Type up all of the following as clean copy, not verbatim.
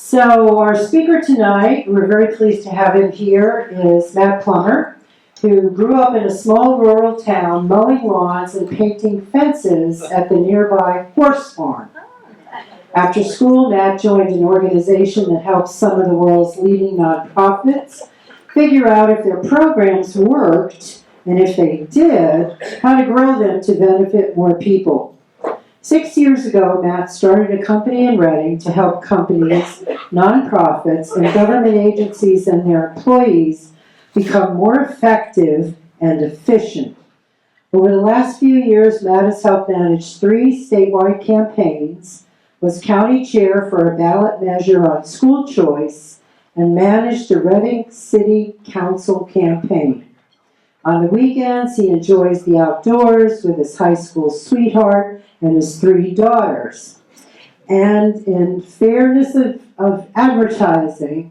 So our speaker tonight, we're very pleased to have him here, is Matt Plummer, who grew up in a small rural town mowing lawns and painting fences at the nearby horse farm. After school, Matt joined an organization that helps some of the world's leading nonprofits figure out if their programs worked, and if they did, how to grow them to benefit more people. 6 years ago, Matt started a company in Reading to help companies, nonprofits, and government agencies and their employees become more effective and efficient. Over the last few years, Matt has helped manage 3 statewide campaigns, was county chair for a ballot measure on school choice, and managed the Reading City Council campaign. On the weekends, he enjoys the outdoors with his high school sweetheart and his 3 daughters. And in fairness of advertising,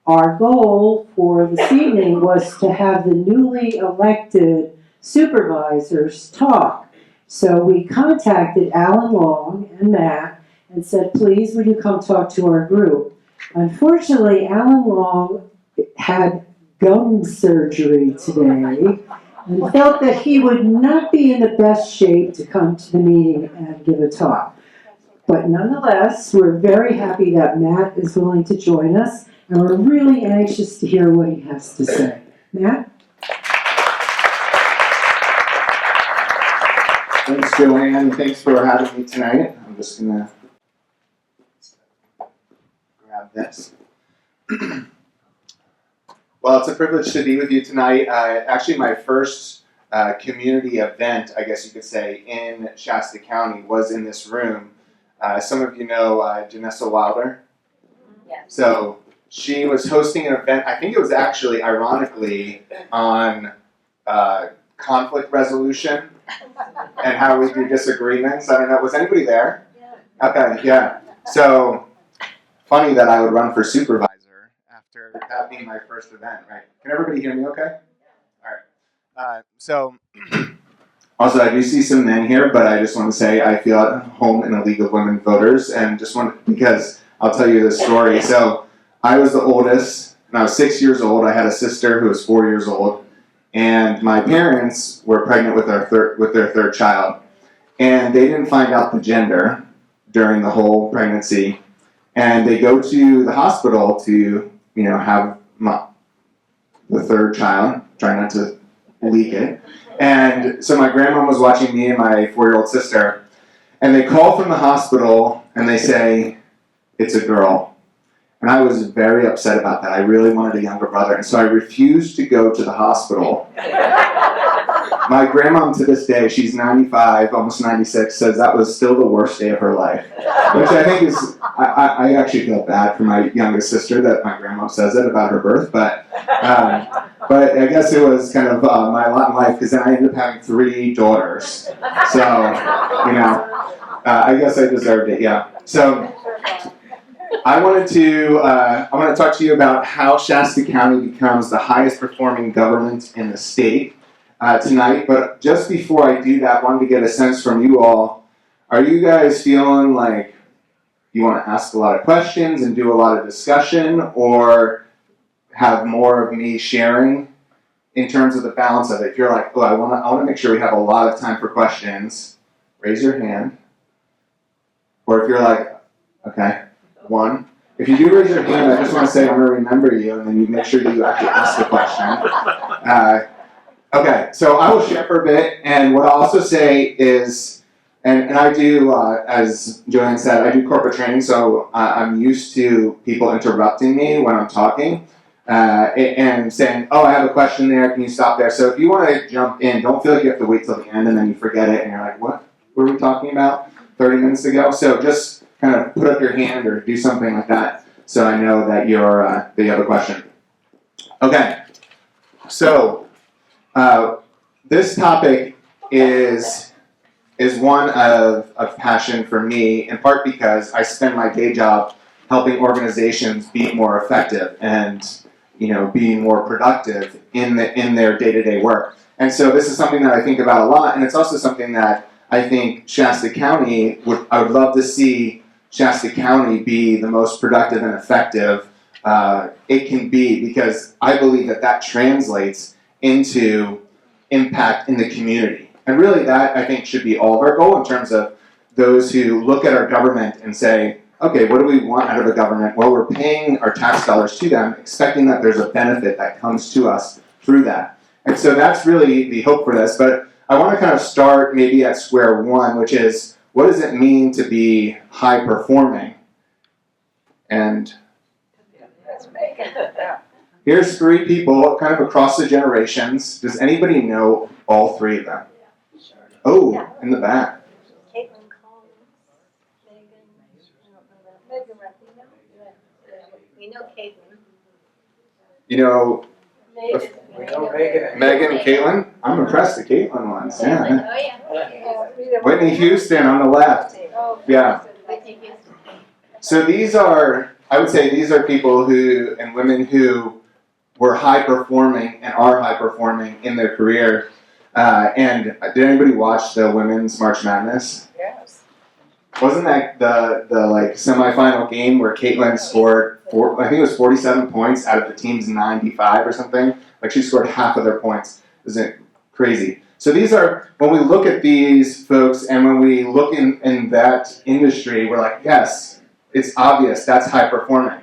our goal for this evening was to have the newly elected supervisors talk. So we contacted Alan Long and Matt and said, please, would you come talk to our group? Unfortunately, Alan Long had gum surgery today and felt that he would not be in the best shape to come to the meeting and give a talk. But nonetheless, we're very happy that Matt is willing to join us, and we're really anxious to hear what he has to say. Matt? Thanks, Joanne. Thanks for having me tonight. I'm just going to grab this. Well, it's a privilege to be with you tonight. Actually, my first community event, I guess you could say, in Shasta County was in this room. Some of you know Janessa Wilder. Yeah. So she was hosting an event, I think it was actually, ironically, on conflict resolution and how we do disagreements. I don't know, was anybody there? Yeah. Okay, yeah. So, funny that I would run for supervisor after that being my first event, right? Can everybody hear me okay? All right. Also, I do see some men here, but I just want to say I feel at home in a League of Women Voters, and because I'll tell you this story. So, I was the oldest, and I was 6 years old. I had a sister who was 4 years old, and my parents were pregnant with their third child, and they didn't find out the gender during the whole pregnancy, and they go to the hospital to have the third child, try not to leak it. And so my grandma was watching me and my 4-year-old sister, and they call from the hospital and they say, it's a girl. And I was very upset about that. I really wanted a younger brother, and so I refused to go to the hospital. My grandma, to this day, she's 95, almost 96, says that was still the worst day of her life. Which I think is, I actually feel bad for my youngest sister that my grandma says it about her birth, but I guess it was kind of my lot in life, because then I ended up having 3 daughters. So, I guess I deserved it, yeah. So, I want to talk to you about how Shasta County becomes the highest performing government in the state tonight. But just before I do that, I wanted to get a sense from you all. Are you guys feeling like you want to ask a lot of questions and do a lot of discussion, or have more of me sharing in terms of the balance of it? If you're like, I want to make sure we have a lot of time for questions, raise your hand. Or if you're like, okay. 1. If you do raise your hand, I just want to say I'm going to remember you, and then you make sure that you actually ask the question. Okay, so I will share for a bit, and what I'll also say is, and I do, as Joanne said, I do corporate training, so I'm used to people interrupting me when I'm talking, and saying, I have a question there, can you stop there? So if you want to jump in, don't feel like you have to wait till the end, and then you forget it, and you're like, what were we talking about 30 minutes ago? So just kind of put up your hand or do something like that, so I know that you have a question. Okay, so this topic is one of passion for me, in part because I spend my day job helping organizations be more effective and be more productive in their day-to-day work. And so this is something that I think about a lot, and it's also something that I think Shasta County I would love to see Shasta County be the most productive and effective it can be, because I believe that that translates into impact in the community. And really that, I think, should be all of our goal in terms of those who look at our government and say, okay, what do we want out of a government? Well, we're paying our tax dollars to them, expecting that there's a benefit that comes to us through that. And so that's really the hope for this. But I want to kind of start maybe at square one, which is, what does it mean to be high performing? And here's three people kind of across the generations. Does anybody know all three of them? Oh, in the back. We know Caitlin. You know, Megan. Megan and Caitlin? I'm impressed, the Caitlin ones. Yeah. Oh, yeah. Whitney Houston on the left. Yeah. So these are, I would say these are people who, and women who were high performing and are high performing in their career. And did anybody watch the Women's March Madness? Yes. Wasn't that the like semifinal game where Caitlin scored I think it was 47 points out of the team's 95 or something? Like she scored half of their points. Isn't it crazy? So these are, when we look at these folks and when we look in that industry, we're like, yes, it's obvious, that's high performing.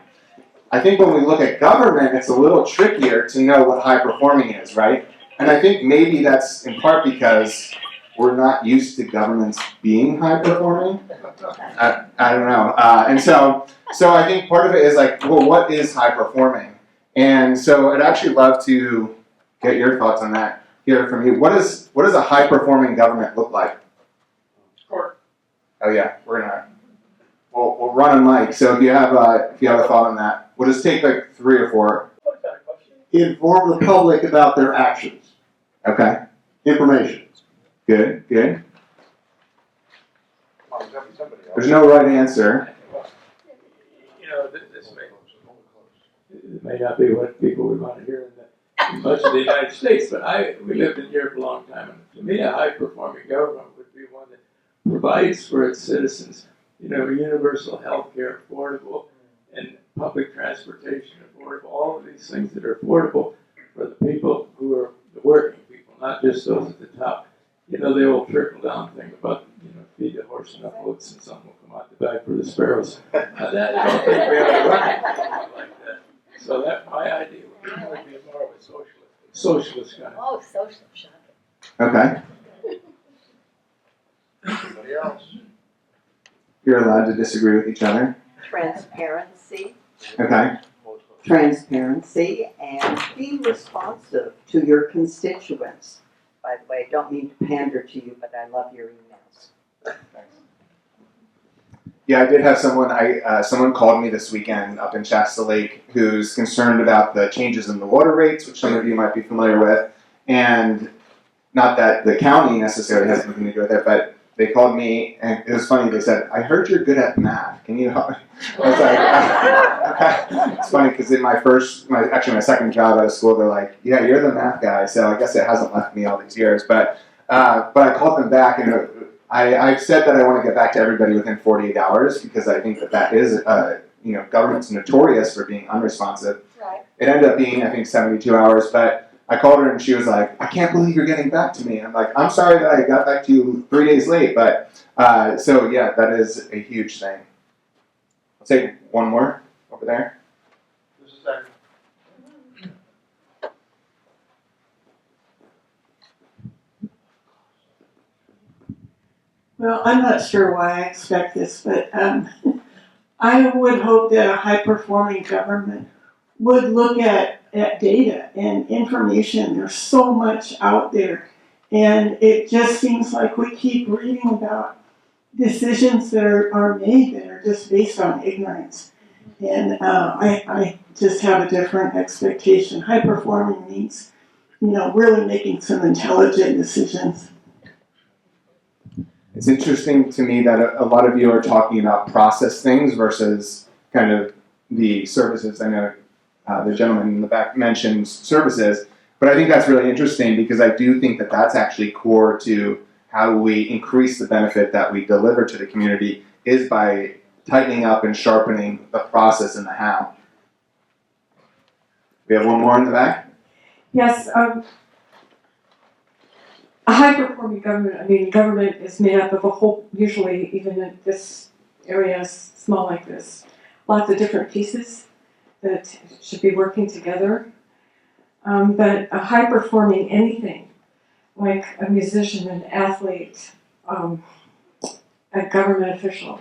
I think when we look at government, it's a little trickier to know what high performing is, right? And I think maybe that's in part because we're not used to governments being high performing. I don't know. And so I think part of it is like, well, what is high performing? And so I'd actually love to get your thoughts on that, hear from you. What does a high performing government look like? Oh yeah, we'll run a mic. So if you have a thought on that, we'll just take like 3 or 4. Inform the public about their actions. Okay. Information. Good. There's no right answer. You know, this may not be what people would want to hear in much of the United States, but we lived in Europe a long time, and to me, a high-performing government would be one that provides for its citizens, you know, universal health care, affordable, and public transportation affordable, all of these things that are affordable for the people who are the working people, not just those at the top. You know, the old trickle-down thing about, you know, feed the horse enough oats and some will come out the back for the sparrows. That I don't think we ought to run it like that. So that's my idea. Would be more of a socialist kind of. Oh, social shopping. Okay. Anybody else? You're allowed to disagree with each other. Transparency. Okay. Transparency and be responsive to your constituents. By the way, don't mean to pander to you, but I love your emails. Yeah, I did have someone called me this weekend up in Shasta Lake who's concerned about the changes in the water rates, which some of you might be familiar with, and not that the county necessarily has anything to do with it, but they called me, and it was funny, they said, I heard you're good at math, can you help me? I was like, okay. It's funny, because in my second job out of school, they're like, yeah, you're the math guy, so I guess it hasn't left me all these years, but I called them back, and I've said that I want to get back to everybody within 48 hours, because I think that is, government's notorious for being unresponsive. Right. It ended up being, I think, 72 hours, but I called her and she was like, I can't believe you're getting back to me. I'm like, I'm sorry that I got back to you 3 days late, but, so yeah, that is a huge thing. I'll take one more over there. Just a second. Well, I'm not sure why I expect this, but I would hope that a high-performing government would look at data and information. There's so much out there, and it just seems like we keep reading about decisions that are made that are just based on ignorance. And I just have a different expectation. High-performing means, really making some intelligent decisions. It's interesting to me that a lot of you are talking about process things versus kind of the services. I know the gentleman in the back mentions services, but I think that's really interesting because I do think that that's actually core to how we increase the benefit that we deliver to the community is by tightening up and sharpening the process and the how. We have one more in the back. Yes, a high-performing government, government is made up of a whole, usually even in this area is small like this, lots of different pieces that should be working together. But a high-performing anything, like a musician, an athlete, a government official,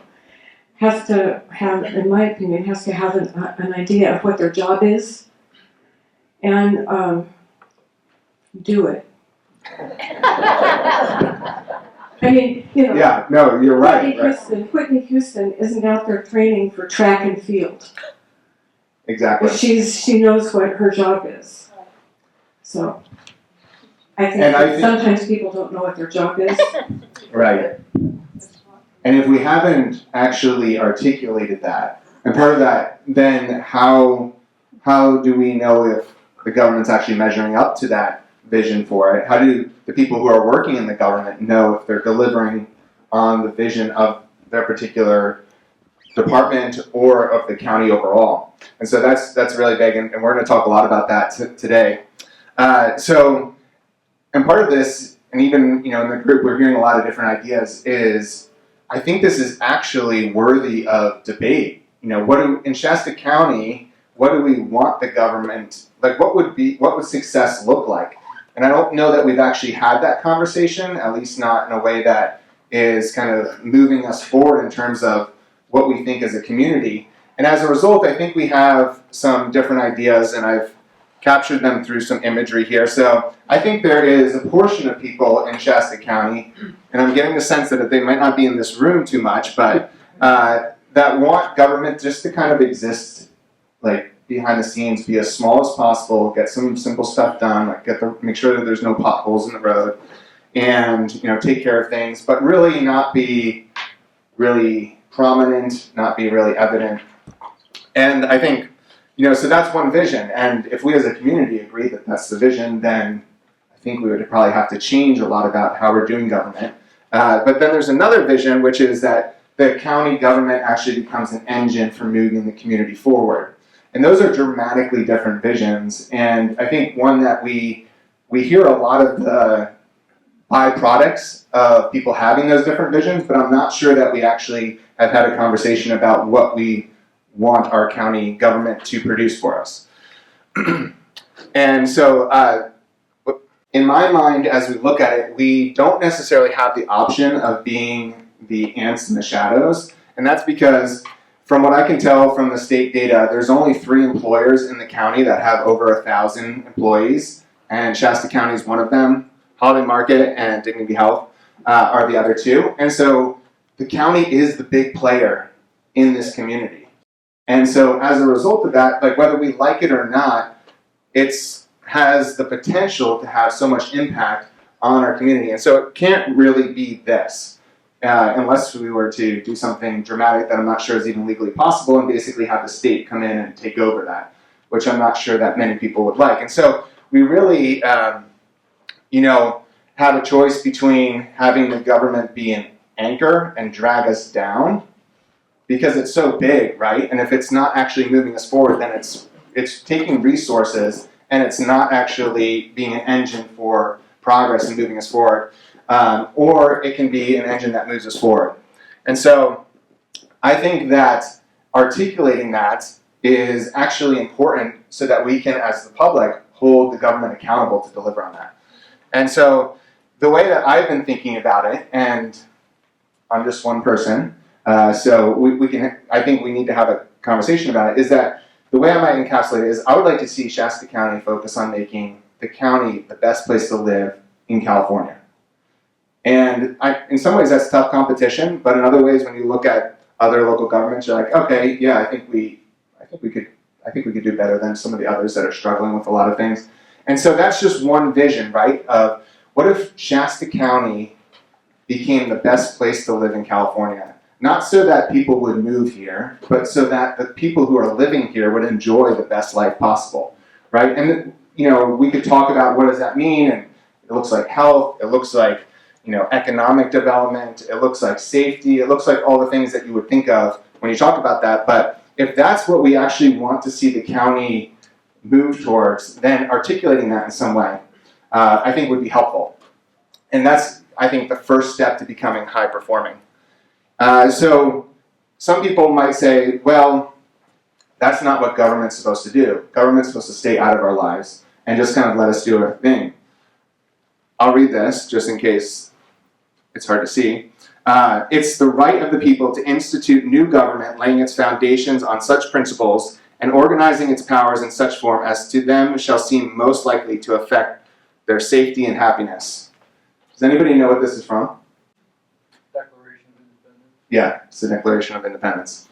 has to have, in my opinion, has to have an idea of what their job is and do it. Yeah, no, you're right. Whitney Houston isn't out there training for track and field. Exactly. But she knows what her job is. So I think And that sometimes people don't know what their job is. Right. And if we haven't actually articulated that, and part of that, then how do we know if the government's actually measuring up to that vision for it? How do the people who are working in the government know if they're delivering on the vision of their particular department or of the county overall? And so that's really big, and we're going to talk a lot about that today. And part of this, and even in the group, we're hearing a lot of different ideas. Is I think this is actually worthy of debate. In Shasta County, what do we want the government, like what would success look like? And I don't know that we've actually had that conversation, at least not in a way that is kind of moving us forward in terms of what we think as a community. And as a result, I think we have some different ideas, and I've captured them through some imagery here. So I think there is a portion of people in Shasta County, and I'm getting the sense that they might not be in this room too much, but that want government just to kind of exist, like behind the scenes, be as small as possible, get some simple stuff done, like make sure that there's no potholes in the road, and take care of things, but really not be really prominent, not be really evident. And I think so that's one vision, and if we as a community agree that that's the vision, then I think we would probably have to change a lot about how we're doing government. But then there's another vision, which is that the county government actually becomes an engine for moving the community forward. And those are dramatically different visions, and I think one that we hear a lot of the byproducts of people having those different visions, but I'm not sure that we actually have had a conversation about what we want our county government to produce for us. And so in my mind, as we look at it, we don't necessarily have the option of being the ants in the shadows, and that's because from what I can tell from the state data, there's only 3 employers in the county that have over 1,000 employees, and Shasta County is one of them. Holiday Market and Dignity Health are the other 2, and so the county is the big player in this community. And so as a result of that, like whether we like it or not, it has the potential to have so much impact on our community. And so it can't really be this, unless we were to do something dramatic that I'm not sure is even legally possible and basically have the state come in and take over that, which I'm not sure that many people would like. And so we really, have a choice between having the government be an anchor and drag us down, because it's so big, right? And if it's not actually moving us forward, then it's taking resources and it's not actually being an engine for progress and moving us forward. Or it can be an engine that moves us forward. And so I think that articulating that is actually important so that we can, as the public, hold the government accountable to deliver on that. And so the way that I've been thinking about it, and I'm just one person, so we can. I think we need to have a conversation about it. Is that the way I might encapsulate it is I would like to see Shasta County focus on making the county the best place to live in California. And in some ways that's tough competition, but in other ways, when you look at other local governments, you're like, okay, yeah, I think we could do better than some of the others that are struggling with a lot of things. And so that's just one vision, right? Of what if Shasta County became the best place to live in California? Not so that people would move here, but so that the people who are living here would enjoy the best life possible, right? And we could talk about what does that mean, and it looks like health, it looks like economic development, it looks like safety, it looks like all the things that you would think of when you talk about that. But if that's what we actually want to see the county move towards, then articulating that in some way, I think would be helpful. And that's, I think, the first step to becoming high performing. So some people might say, well, that's not what government's supposed to do. Government's supposed to stay out of our lives and just kind of let us do our thing. I'll read this just in case it's hard to see. It's the right of the people to institute new government, laying its foundations on such principles and organizing its powers in such form as to them shall seem most likely to affect their safety and happiness. Does anybody know what this is from? Declaration of Independence. Yeah, it's the Declaration of Independence.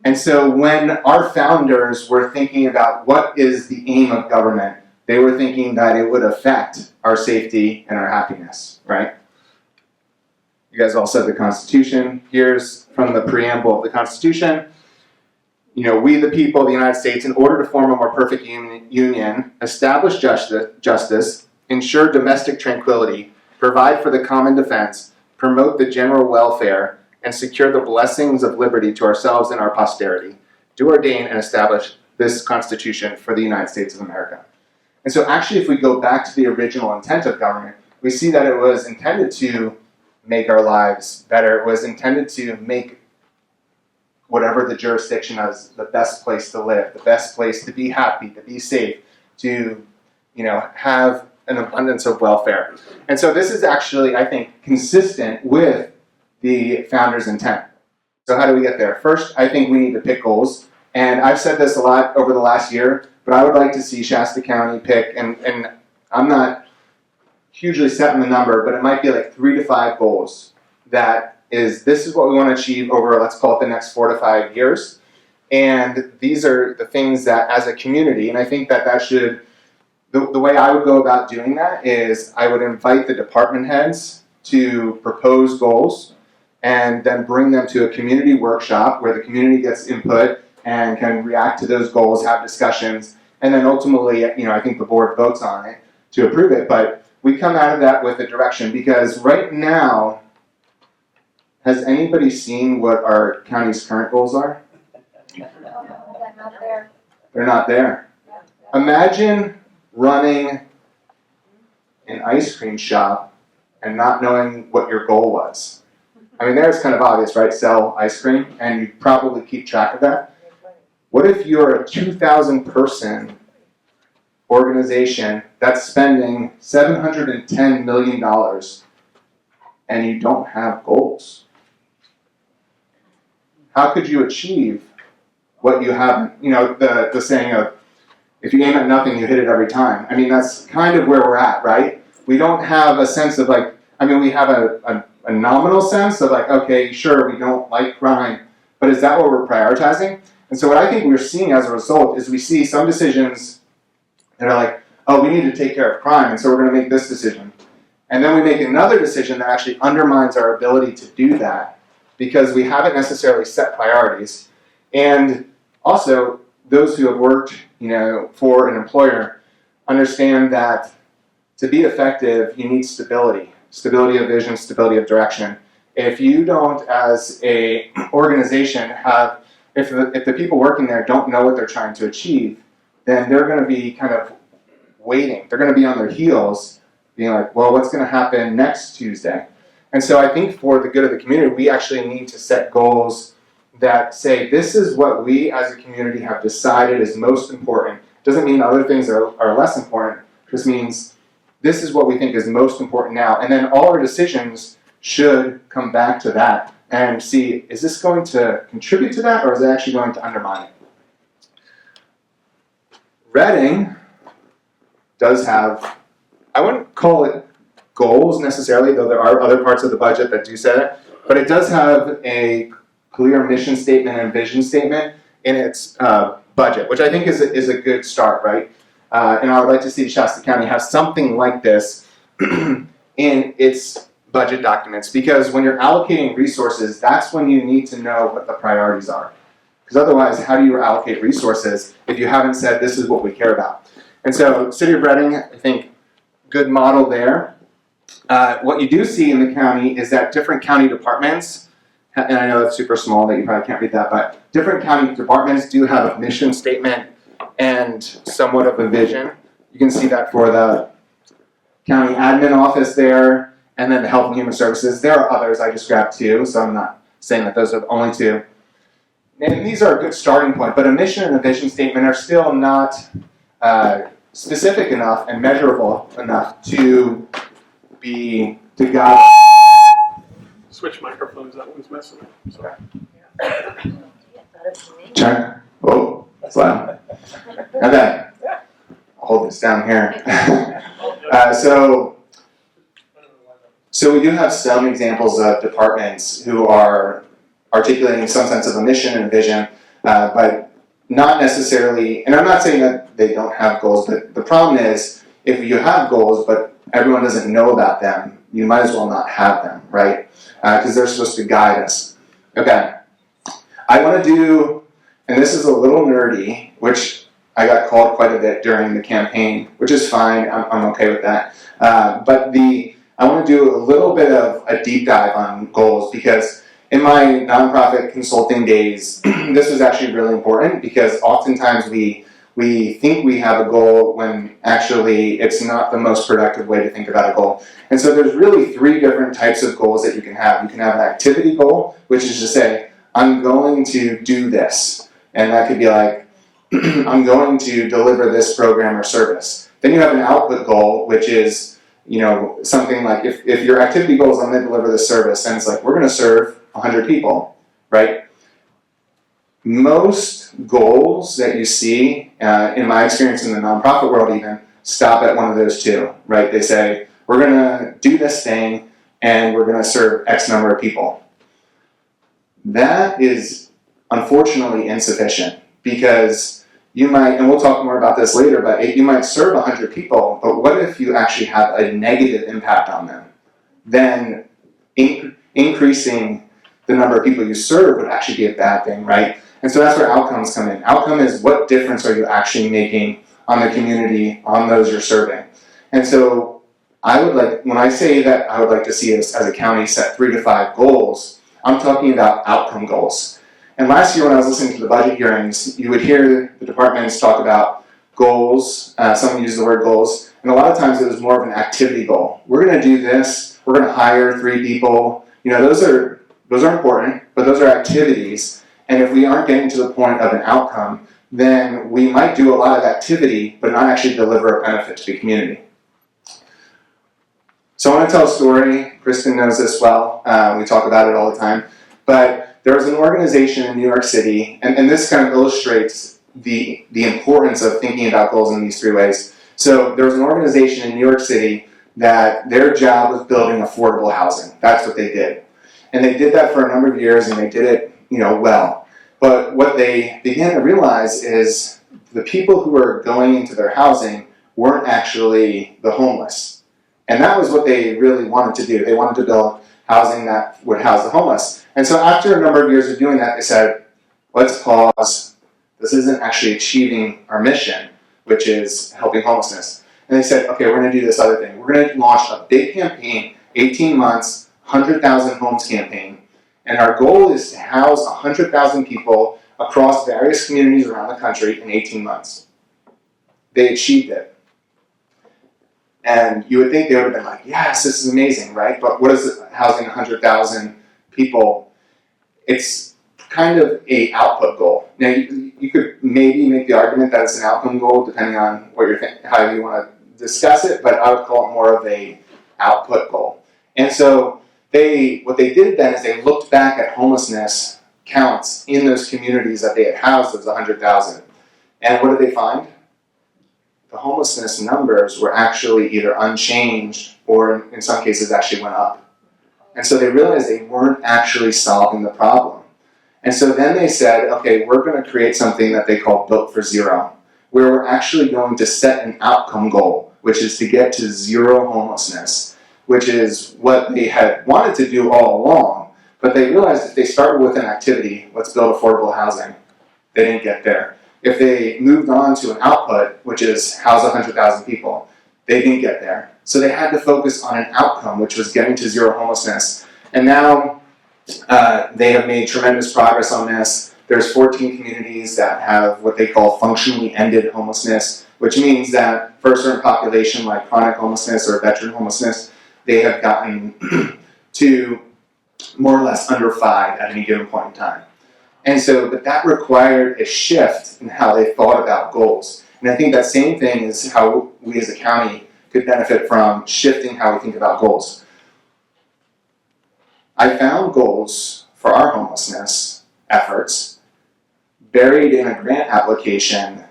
And so when our founders were thinking about what is the aim of government, they were thinking that it would affect our safety and our happiness, right? You guys all said the Constitution. Here's from the preamble of the Constitution. You know, we the people of the United States, in order to form a more perfect union, establish justice, ensure domestic tranquility, provide for the common defense, promote the general welfare, and secure the blessings of liberty to ourselves and our posterity, do ordain and establish this Constitution for the United States of America. And so actually, if we go back to the original intent of government, we see that it was intended to make our lives better. It was intended to make whatever the jurisdiction is the best place to live, the best place to be happy, to be safe, to, you know, have an abundance of welfare. And so this is actually, I think, consistent with the founder's intent. So how do we get there? First, I think we need to pick goals. And I've said this a lot over the last year, but I would like to see Shasta County pick, and I'm not hugely set in the number, but it might be like 3 to 5 goals that this is what we want to achieve over, let's call it the next 4 to 5 years. And these are the things that as a community, and I think that should, the way I would go about doing that is I would invite the department heads to propose goals and then bring them to a community workshop where the community gets input and can react to those goals, have discussions, and then ultimately, you know, I think the board votes on it to approve it. But we come out of that with a direction, because right now, has anybody seen what our county's current goals are? They're not there. They're not there. Imagine running an ice cream shop and not knowing what your goal was. I mean, there it's kind of obvious, right? Sell ice cream, and you probably keep track of that. What if you're a 2,000 person organization that's spending $710 million and you don't have goals? How could you achieve what you haven't? You know, the saying of, if you aim at nothing, you hit it every time. I mean, that's kind of where we're at, right? We don't have a sense of like, I mean, we have a nominal sense of like, okay, sure, we don't like crime, but is that what we're prioritizing? And so what I think we're seeing as a result is we see some decisions that are like, oh, we need to take care of crime, and so we're going to make this decision. And then we make another decision that actually undermines our ability to do that because we haven't necessarily set priorities. And also, those who have worked, you know, for an employer understand that to be effective, you need stability. Stability of vision, stability of direction. If you don't, as a organization, have, if the people working there don't know what they're trying to achieve, then they're going to be kind of waiting. They're going to be on their heels, being like, well, what's going to happen next Tuesday? And so I think for the good of the community, we actually need to set goals that say, this is what we as a community have decided is most important. Doesn't mean other things are less important. Just means this is what we think is most important now. And then all our decisions should come back to that and see, is this going to contribute to that, or is it actually going to undermine it? Reading does have, I wouldn't call it goals necessarily, though there are other parts of the budget that do say that, but it does have a clear mission statement and vision statement in its budget, which I think is a good start, right? And I would like to see Shasta County have something like this in its budget documents, because when you're allocating resources, that's when you need to know what the priorities are. Because otherwise, how do you allocate resources if you haven't said this is what we care about? And so, City of Reading, I think, good model there. What you do see in the county is that different county departments and I know it's super small that you probably can't read that, but different county departments do have a mission statement and somewhat of a vision. You can see that for the county admin office there, and then the Health and Human Services. There are others, I just grabbed two, so I'm not saying that those are the only two. And these are a good starting point, but a mission and a vision statement are still not specific enough and measurable enough to guide. Switch microphones, that one's messing up. Sorry. Check. Oh, that's loud. Okay. I'll hold this down here. So we do have some examples of departments who are articulating some sense of a mission and a vision, but not necessarily, and I'm not saying that they don't have goals, but the problem is if you have goals but everyone doesn't know about them, you might as well not have them, right? Because they're supposed to guide us. Okay. I want to do, and this is a little nerdy, which I got called quite a bit during the campaign, which is fine, I'm okay with that. But I want to do a little bit of a deep dive on goals because in my nonprofit consulting days, this was actually really important because oftentimes we think we have a goal when actually it's not the most productive way to think about a goal. And so there's really three different types of goals that you can have. You can have an activity goal, which is to say, I'm going to do this. And that could be like, I'm going to deliver this program or service. Then you have an output goal, which is something like if your activity goal is I'm going to deliver this service, and it's like we're going to serve 100 people, right? Most goals that you see, in my experience in the nonprofit world even, stop at one of those two, right? They say, we're going to do this thing, and we're going to serve X number of people. That is unfortunately insufficient because you might, and we'll talk more about this later, but you might serve 100 people, but what if you actually have a negative impact on them? Then increasing the number of people you serve would actually be a bad thing, right? And so that's where outcomes come in. Outcome is what difference are you actually making on the community, on those you're serving. And so when I say that I would like to see us as a county set 3 to 5 goals, I'm talking about outcome goals. And last year when I was listening to the budget hearings, you would hear the departments talk about goals. Someone used the word goals. And a lot of times it was more of an activity goal. We're going to do this. We're going to hire 3 people. Those are important, but those are activities. And if we aren't getting to the point of an outcome, then we might do a lot of activity, but not actually deliver a benefit to the community. So I want to tell a story. Kristen knows this well. We talk about it all the time. But there was an organization in New York City, and this kind of illustrates the importance of thinking about goals in these 3 ways. So there was an organization in New York City that their job was building affordable housing. That's what they did. And they did that for a number of years, and they did it, well. But what they began to realize is the people who were going into their housing weren't actually the homeless. And that was what they really wanted to do. They wanted to build housing that would house the homeless. And so after a number of years of doing that, they said, let's pause. This isn't actually achieving our mission, which is helping homelessness. And they said, okay, we're going to do this other thing. We're going to launch a big campaign, 18 months, 100,000 homes campaign. And our goal is to house 100,000 people across various communities around the country in 18 months. They achieved it. And you would think they would have been like, yes, this is amazing, right? But what is housing 100,000 people? It's kind of an output goal. Now, you could maybe make the argument that it's an outcome goal, depending on what you're how you want to discuss it, but I would call it more of an output goal. And so what they did then is they looked back at homelessness counts in those communities that they had housed those 100,000. And what did they find? The homelessness numbers were actually either unchanged or in some cases actually went up. And so they realized they weren't actually solving the problem. And so then they said, okay, we're going to create something that they call Built for Zero, where we're actually going to set an outcome goal, which is to get to zero homelessness, which is what they had wanted to do all along. But they realized if they started with an activity, let's build affordable housing, they didn't get there. If they moved on to an output, which is house 100,000 people, they didn't get there. So they had to focus on an outcome, which was getting to zero homelessness. And now They have made tremendous progress on this. There's 14 communities that have what they call functionally ended homelessness, which means that for a certain population like chronic homelessness or veteran homelessness, they have gotten to more or less under 5 at any given point in time. And so, but that required a shift in how they thought about goals. And I think that same thing is how we as a county could benefit from shifting how we think about goals. I found goals for our homelessness efforts buried in a grant application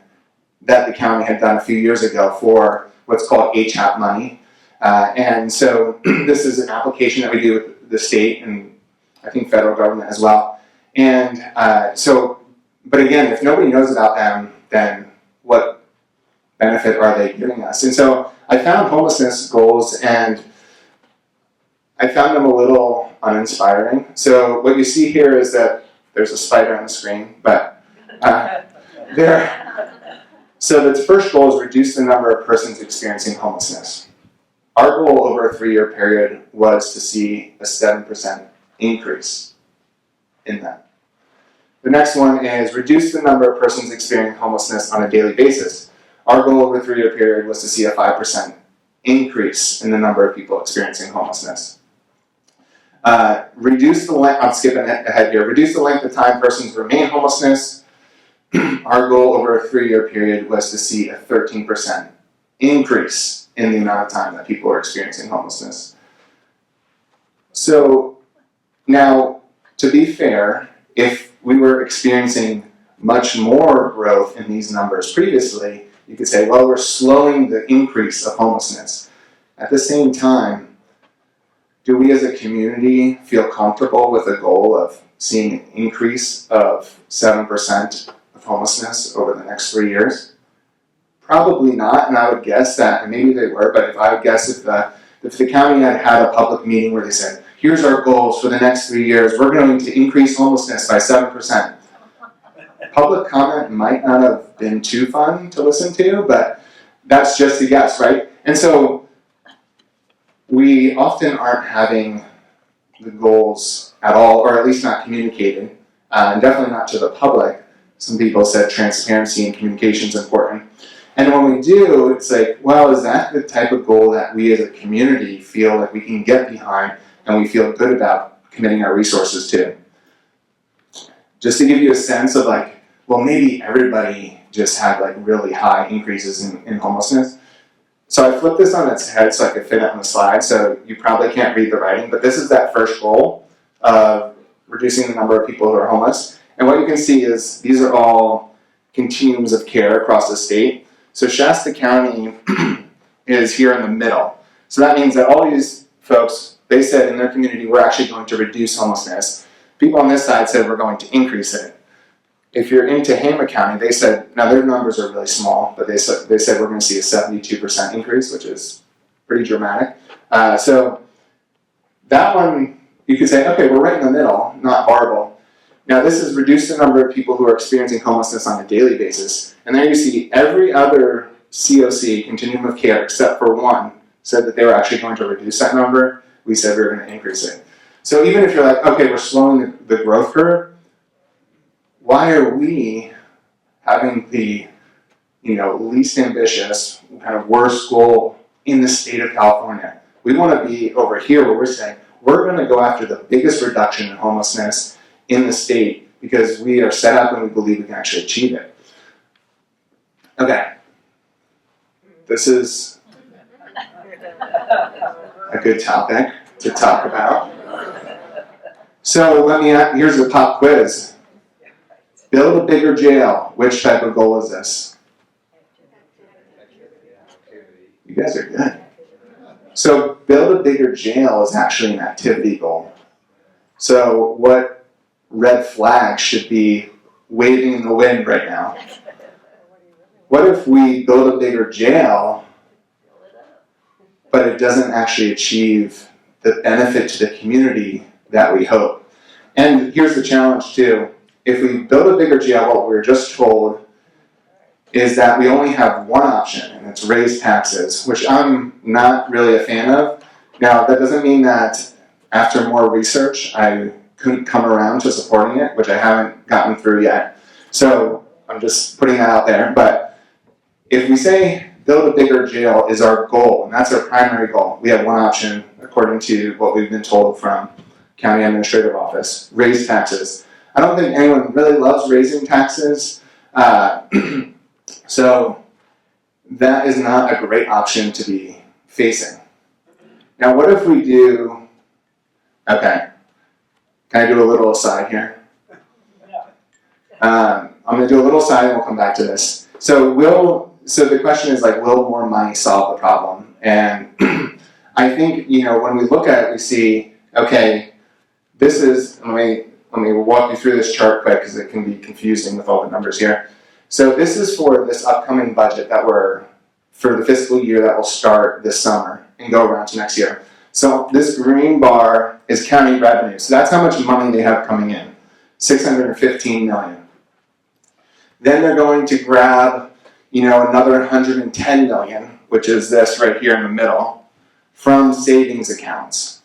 that the county had done a few years ago for what's called HAP money. And so this is an application that we do with the state and I think federal government as well. And but again, if nobody knows about them, then what benefit are they giving us? And so I found homelessness goals and I found them a little uninspiring. So what you see here is that there's a spider on the screen, but so the first goal is reduce the number of persons experiencing homelessness. Our goal over a 3-year period was to see a 7% increase in that. The next one is reduce the number of persons experiencing homelessness on a daily basis. Our goal over a 3-year period was to see a 5% increase in the number of people experiencing homelessness. Reduce the length, I'm skipping ahead here, reduce the length of time persons remain homelessness. Our goal over a 3-year period was to see a 13% increase in the amount of time that people are experiencing homelessness. So now, to be fair, if we were experiencing much more growth in these numbers previously, you could say, well, we're slowing the increase of homelessness. At the same time, do we as a community feel comfortable with a goal of seeing an increase of 7% of homelessness over the next 3 years? Probably not, and I would guess that, and maybe they were, but if I would guess if the county had a public meeting where they said, here's our goals for the next 3 years, we're going to increase homelessness by 7%. Public comment might not have been too fun to listen to, but that's just a guess, right? And so we often aren't having the goals at all, or at least not communicated, and definitely not to the public. Some people said transparency and communication is important. And when we do, it's like, well, is that the type of goal that we as a community feel like we can get behind and we feel good about committing our resources to? Just to give you a sense of like, well, maybe everybody just had like really high increases in homelessness. So I flipped this on its head so I could fit it on the slide, so you probably can't read the writing, but this is that first goal of reducing the number of people who are homeless. And what you can see is these are all continuums of care across the state. So Shasta County is here in the middle. So that means that all these folks, they said in their community, we're actually going to reduce homelessness. People on this side said we're going to increase it. If you're in Tehama County, they said, now their numbers are really small, but they said we're going to see a 72% increase, which is pretty dramatic. So that one, you could say, okay, we're right in the middle, not horrible. Now this is reduce the number of people who are experiencing homelessness on a daily basis. And there you see every other COC, continuum of care, except for one, said that they were actually going to reduce that number. We said we were going to increase it. So even if you're like, okay, we're slowing the growth curve, why are we having the least ambitious, kind of worst goal in the state of California? We want to be over here where we're saying we're going to go after the biggest reduction in homelessness in the state because we are set up and we believe we can actually achieve it. Okay. This is a good topic to talk about. So here's the pop quiz. Build a bigger jail. Which type of goal is this? You guys are good. So build a bigger jail is actually an activity goal. So what red flag should be waving in the wind right now? What if we build a bigger jail, but it doesn't actually achieve the benefit to the community that we hope? And here's the challenge too. If we build a bigger jail, what we were just told is that we only have one option, and it's raise taxes, which I'm not really a fan of. Now, that doesn't mean that after more research, I couldn't come around to supporting it, which I haven't gotten through yet. So I'm just putting that out there. But if we say build a bigger jail is our goal, and that's our primary goal, we have one option according to what we've been told from county administrative office: raise taxes. I don't think anyone really loves raising taxes, so that is not a great option to be facing. Now, what if we do? Okay, can I do a little aside here? I'm going to do a little aside, and we'll come back to this. So the question is like, will more money solve the problem? And I think, when we look at it, we see, okay, this is, let me walk you through this chart quick because it can be confusing with all the numbers here. So this is for this upcoming budget for the fiscal year that will start this summer and go around to next year. So this green bar is county revenue. So that's how much money they have coming in, $615 million. Then they're going to grab, another $110 million, which is this right here in the middle, from savings accounts.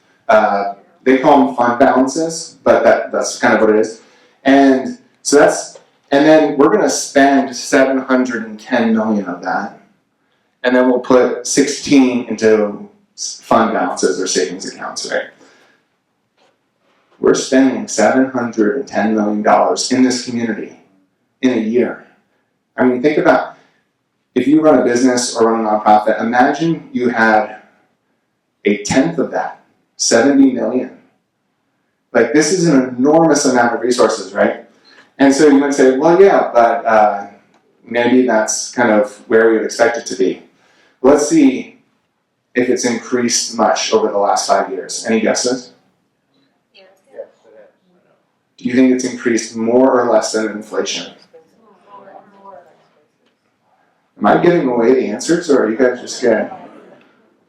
They call them fund balances, but that's kind of what it is. And then we're going to spend $710 million of that, and then we'll put 16 into fund balances or savings accounts, right? We're spending $710 million in this community in a year. I mean, think about if you run a business or run a nonprofit, imagine you had a tenth of that, 70 million. Like, this is an enormous amount of resources, right? And so you might say, well, yeah, but maybe that's kind of where we would expect it to be. Let's see if it's increased much over the last 5 years. Any guesses? Yes. Do you think it's increased more or less than inflation? Am I giving away the answers, or are you guys just scared?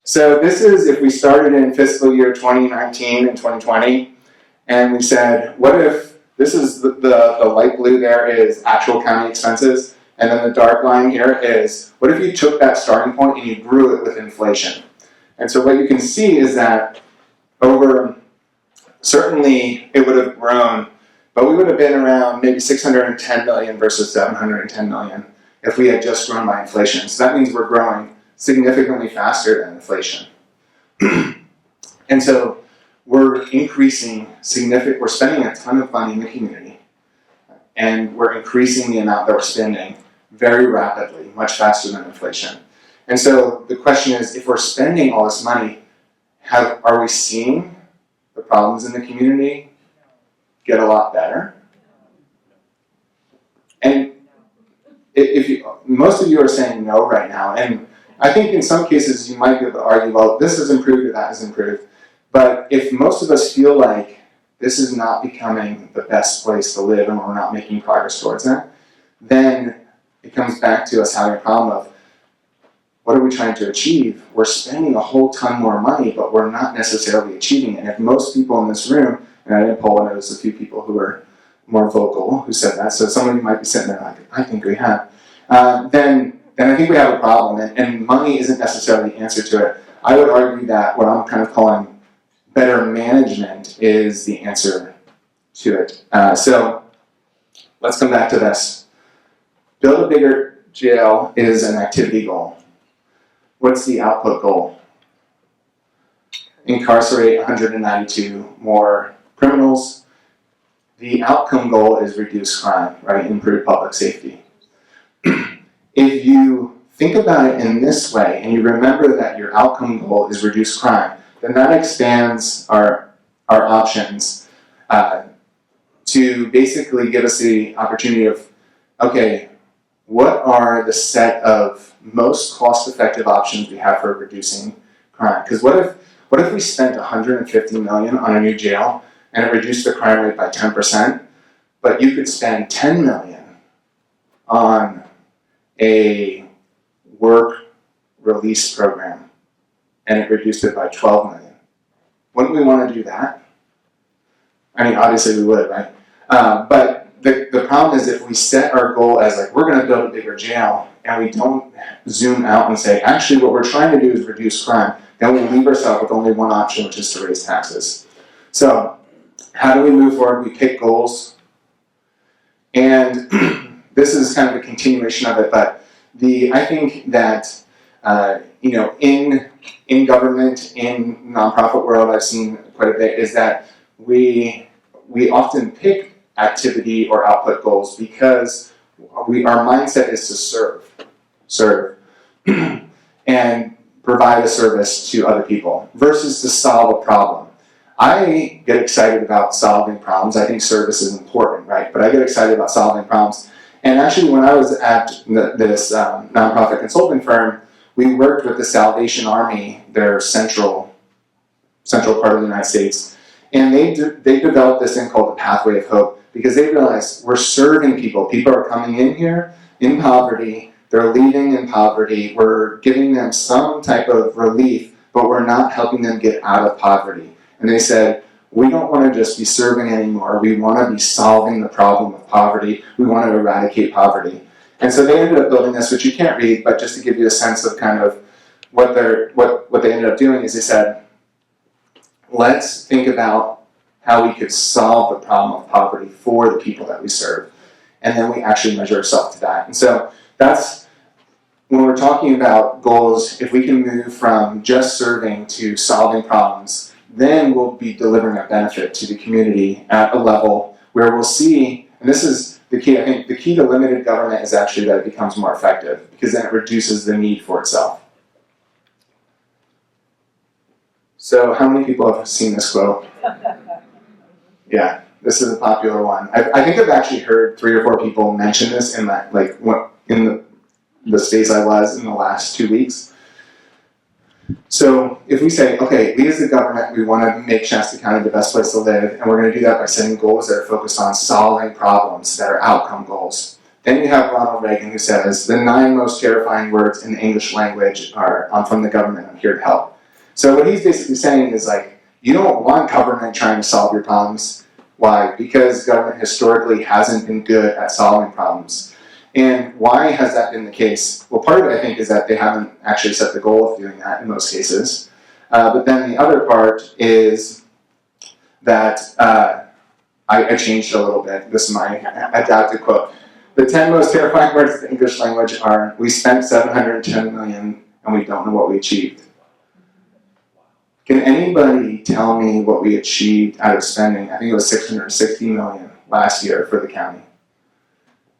So this is if we started in fiscal year 2019 and 2020, and we said, what if, this is the light blue there is actual county expenses, and then the dark line here is, what if you took that starting point and you grew it with inflation? And so what you can see is that certainly it would have grown, but we would have been around maybe 610 million versus 710 million if we had just grown by inflation. So that means we're growing significantly faster than inflation. And so we're increasing we're spending a ton of money in the community, and we're increasing the amount that we're spending very rapidly, much faster than inflation. And so the question is, if we're spending all this money, are we seeing the problems in the community get a lot better? And most of you are saying no right now, and I think in some cases you might be able to argue, well, this has improved or that has improved. But if most of us feel like this is not becoming the best place to live and we're not making progress towards that, then it comes back to us having a problem of, what are we trying to achieve? We're spending a whole ton more money, but we're not necessarily achieving it. And if most people in this room, and I didn't poll, and there was a few people who were more vocal who said that, so some of you might be sitting there like, I think we have, then I think we have a problem, and money isn't necessarily the answer to it. I would argue that what I'm kind of calling better management is the answer to it. So let's come back to this. Build a bigger jail is an activity goal. What's the output goal? Incarcerate 192 more criminals. The outcome goal is reduce crime, right? Improve public safety. If you think about it in this way, and you remember that your outcome goal is reduce crime, then that expands our options to basically give us the opportunity of, okay, what are the set of most cost-effective options we have for reducing crime? Because what if we spent $150 million on a new jail and it reduced the crime rate by 10%, but you could spend $10 million on a work release program and it reduced it by $12 million. Wouldn't we want to do that? I mean, obviously we would, right? But the problem is if we set our goal as like, we're going to build a bigger jail, and we don't zoom out and say, actually what we're trying to do is reduce crime, then we leave ourselves with only one option, which is to raise taxes. So how do we move forward? We pick goals. And this is kind of a continuation of it, but I think that, in government, in nonprofit world, I've seen quite a bit, is that we often pick activity or output goals because our mindset is to serve, and provide a service to other people versus to solve a problem. I get excited about solving problems. I think service is important, right? But I get excited about solving problems. And actually, when I was at this nonprofit consulting firm, we worked with the Salvation Army, their central part of the United States, and they developed this thing called the Pathway of Hope because they realized we're serving people. People are coming in here in poverty. They're leaving in poverty. We're giving them some type of relief, but we're not helping them get out of poverty. And they said, we don't want to just be serving anymore. We want to be solving the problem of poverty. We want to eradicate poverty. And so they ended up building this, which you can't read, but just to give you a sense of kind of what they ended up doing is they said, let's think about how we could solve the problem of poverty for the people that we serve. And then we actually measure ourselves to that. And so that's, when we're talking about goals, if we can move from just serving to solving problems, then we'll be delivering a benefit to the community at a level where we'll see, and this is the key, I think the key to limited government is actually that it becomes more effective, because then it reduces the need for itself. So how many people have seen this quote? Yeah, this is a popular one. I think I've actually heard 3 or 4 people mention this in the states I was in the last 2 weeks. So if we say, okay, we as the government, we want to make Shasta County the best place to live, and we're going to do that by setting goals that are focused on solving problems that are outcome goals. Then you have Ronald Reagan who says, the 9 most terrifying words in the English language are, I'm from the government, I'm here to help. So what he's basically saying is like, you don't want government trying to solve your problems. Why? Because government historically hasn't been good at solving problems. And why has that been the case? Well, part of it, I think, is that they haven't actually set the goal of doing that in most cases. But then the other part is that I changed a little bit. This is my adapted quote. The 10 most terrifying words of the English language are, we spent $710 million and we don't know what we achieved. Can anybody tell me what we achieved out of spending? I think it was $660 million last year for the county.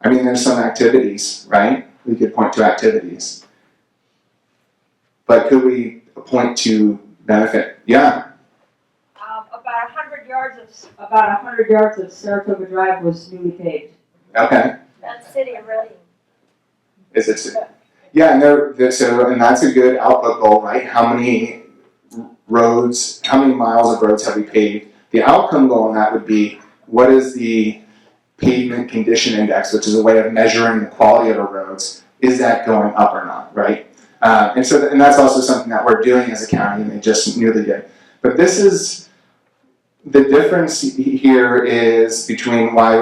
I mean, there's some activities, right? We could point to activities. But could we point to benefit? Yeah. About 100 yards of Saratoga Drive was newly paved. Okay. That's City of Reading. Is it? Yeah, no, and that's a good output goal, right? How many roads, how many miles of roads have we paved? The outcome goal on that would be, what is the pavement condition index, which is a way of measuring the quality of our roads, is that going up or not, right? And that's also something that we're doing as a county, and they just newly did. But this is, the difference here is between why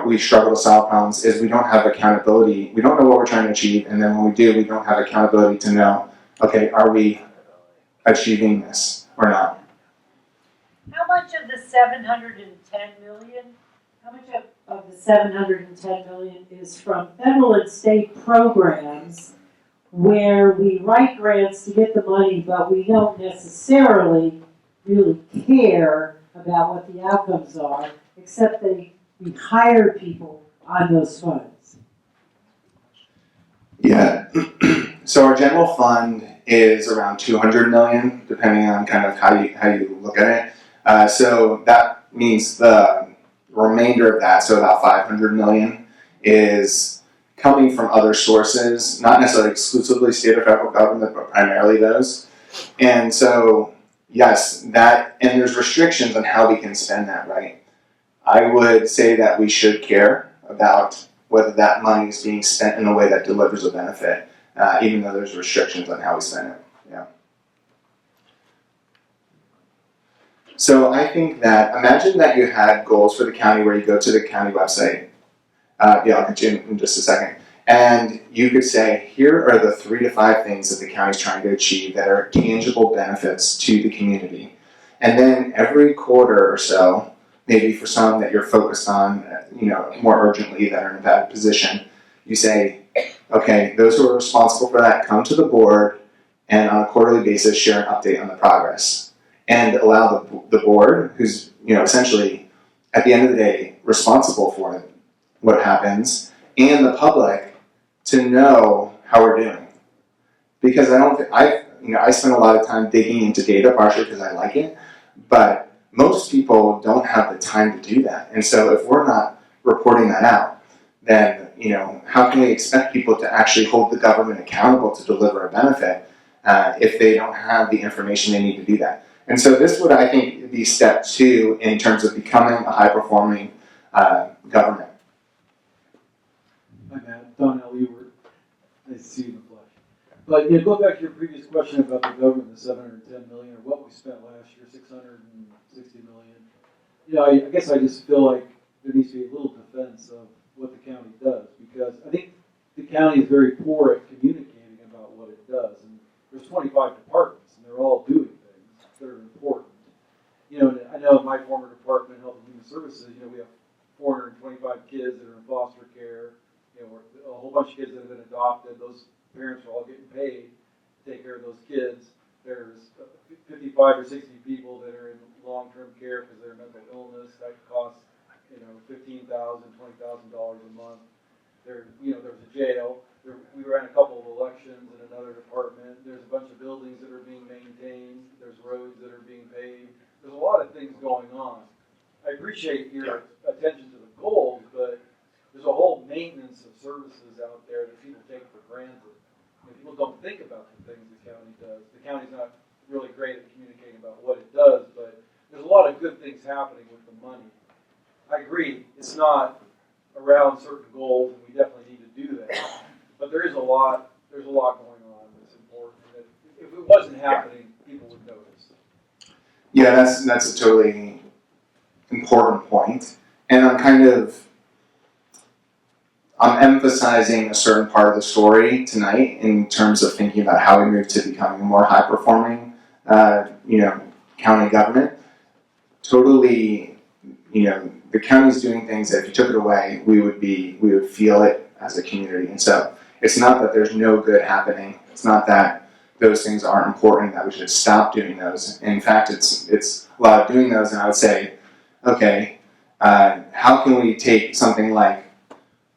we struggle to solve problems is we don't have accountability. We don't know what we're trying to achieve, and then when we do, we don't have accountability to know, okay, are we achieving this or not? How much of the 710 million? How much of the 710 million is from federal and state programs where we write grants to get the money, but we don't necessarily really care about what the outcomes are, except we hire people on those funds? Yeah. So our general fund is around 200 million, depending on kind of how you look at it. So that means the remainder of that, so about 500 million, is coming from other sources, not necessarily exclusively state or federal government, but primarily those. And so, yes, that, and there's restrictions on how we can spend that, right? I would say that we should care about whether that money is being spent in a way that delivers a benefit, even though there's restrictions on how we spend it. Yeah. So I think that, imagine that you had goals for the county where you go to the county website. I'll get you in just a second. And you could say, here are the 3 to 5 things that the county's trying to achieve that are tangible benefits to the community. And then every quarter or so, maybe for some that you're focused on, more urgently that are in a bad position, you say, okay, those who are responsible for that come to the board and on a quarterly basis share an update on the progress. And allow the board, who's essentially at the end of the day responsible for what happens, and the public to know how we're doing. Because I spend a lot of time digging into data, partially because I like it, but most people don't have the time to do that. And so if we're not reporting that out, then how can we expect people to actually hold the government accountable to deliver a benefit if they don't have the information they need to do that? And so this would, I think, be step 2 in terms of becoming a high-performing government. Hi, Matt. Don L. Ewert. Nice to see you in the flesh. But go back to your previous question about the government, the 710 million, or what we spent last year, 660 million. I guess I just feel like there needs to be a little defense of what the county does, because I think the county is very poor at communicating about what it does. And there's 25 departments, and they're all doing things that are important. And I know in my former department, Health and Human Services, we have 425 kids that are in foster care. A whole bunch of kids that have been adopted. Those parents are all getting paid to take care of those kids. There's 55 or 60 people that are in long-term care because they're mental illness. That costs, $15,000, $20,000 a month. There's a jail. We ran a couple of elections in another department. There's a bunch of buildings that are being maintained. There's roads that are being paved. There's a lot of things going on. I appreciate your attention to the goals, but there's a whole maintenance of services out there that people take for granted. People don't think about the things the county does. The county's not really great at communicating about what it does, but there's a lot of good things happening with the money. I agree, it's not around certain goals, and we definitely need to do that. But there's a lot going on that's important. That if it wasn't happening, people would notice. Yeah, that's a totally important point. And I'm emphasizing a certain part of the story tonight in terms of thinking about how we move to becoming a more high-performing, county government. Totally, the county's doing things that if you took it away, we would feel it as a community. And so it's not that there's no good happening. It's not that those things aren't important, that we should stop doing those. In fact, it's a lot of doing those, and I would say, okay, how can we take something like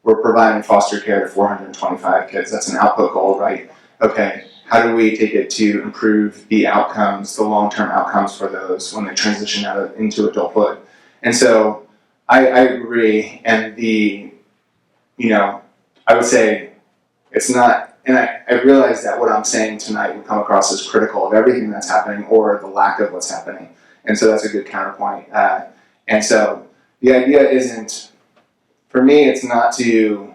we're providing foster care to 425 kids. That's an output goal, right? Okay, how do we take it to improve the outcomes, the long-term outcomes for those when they transition into adulthood? And so I agree, and I would say it's not, and I realize that what I'm saying tonight would come across as critical of everything that's happening or the lack of what's happening. And so that's a good counterpoint. And so the idea isn't, for me, it's not to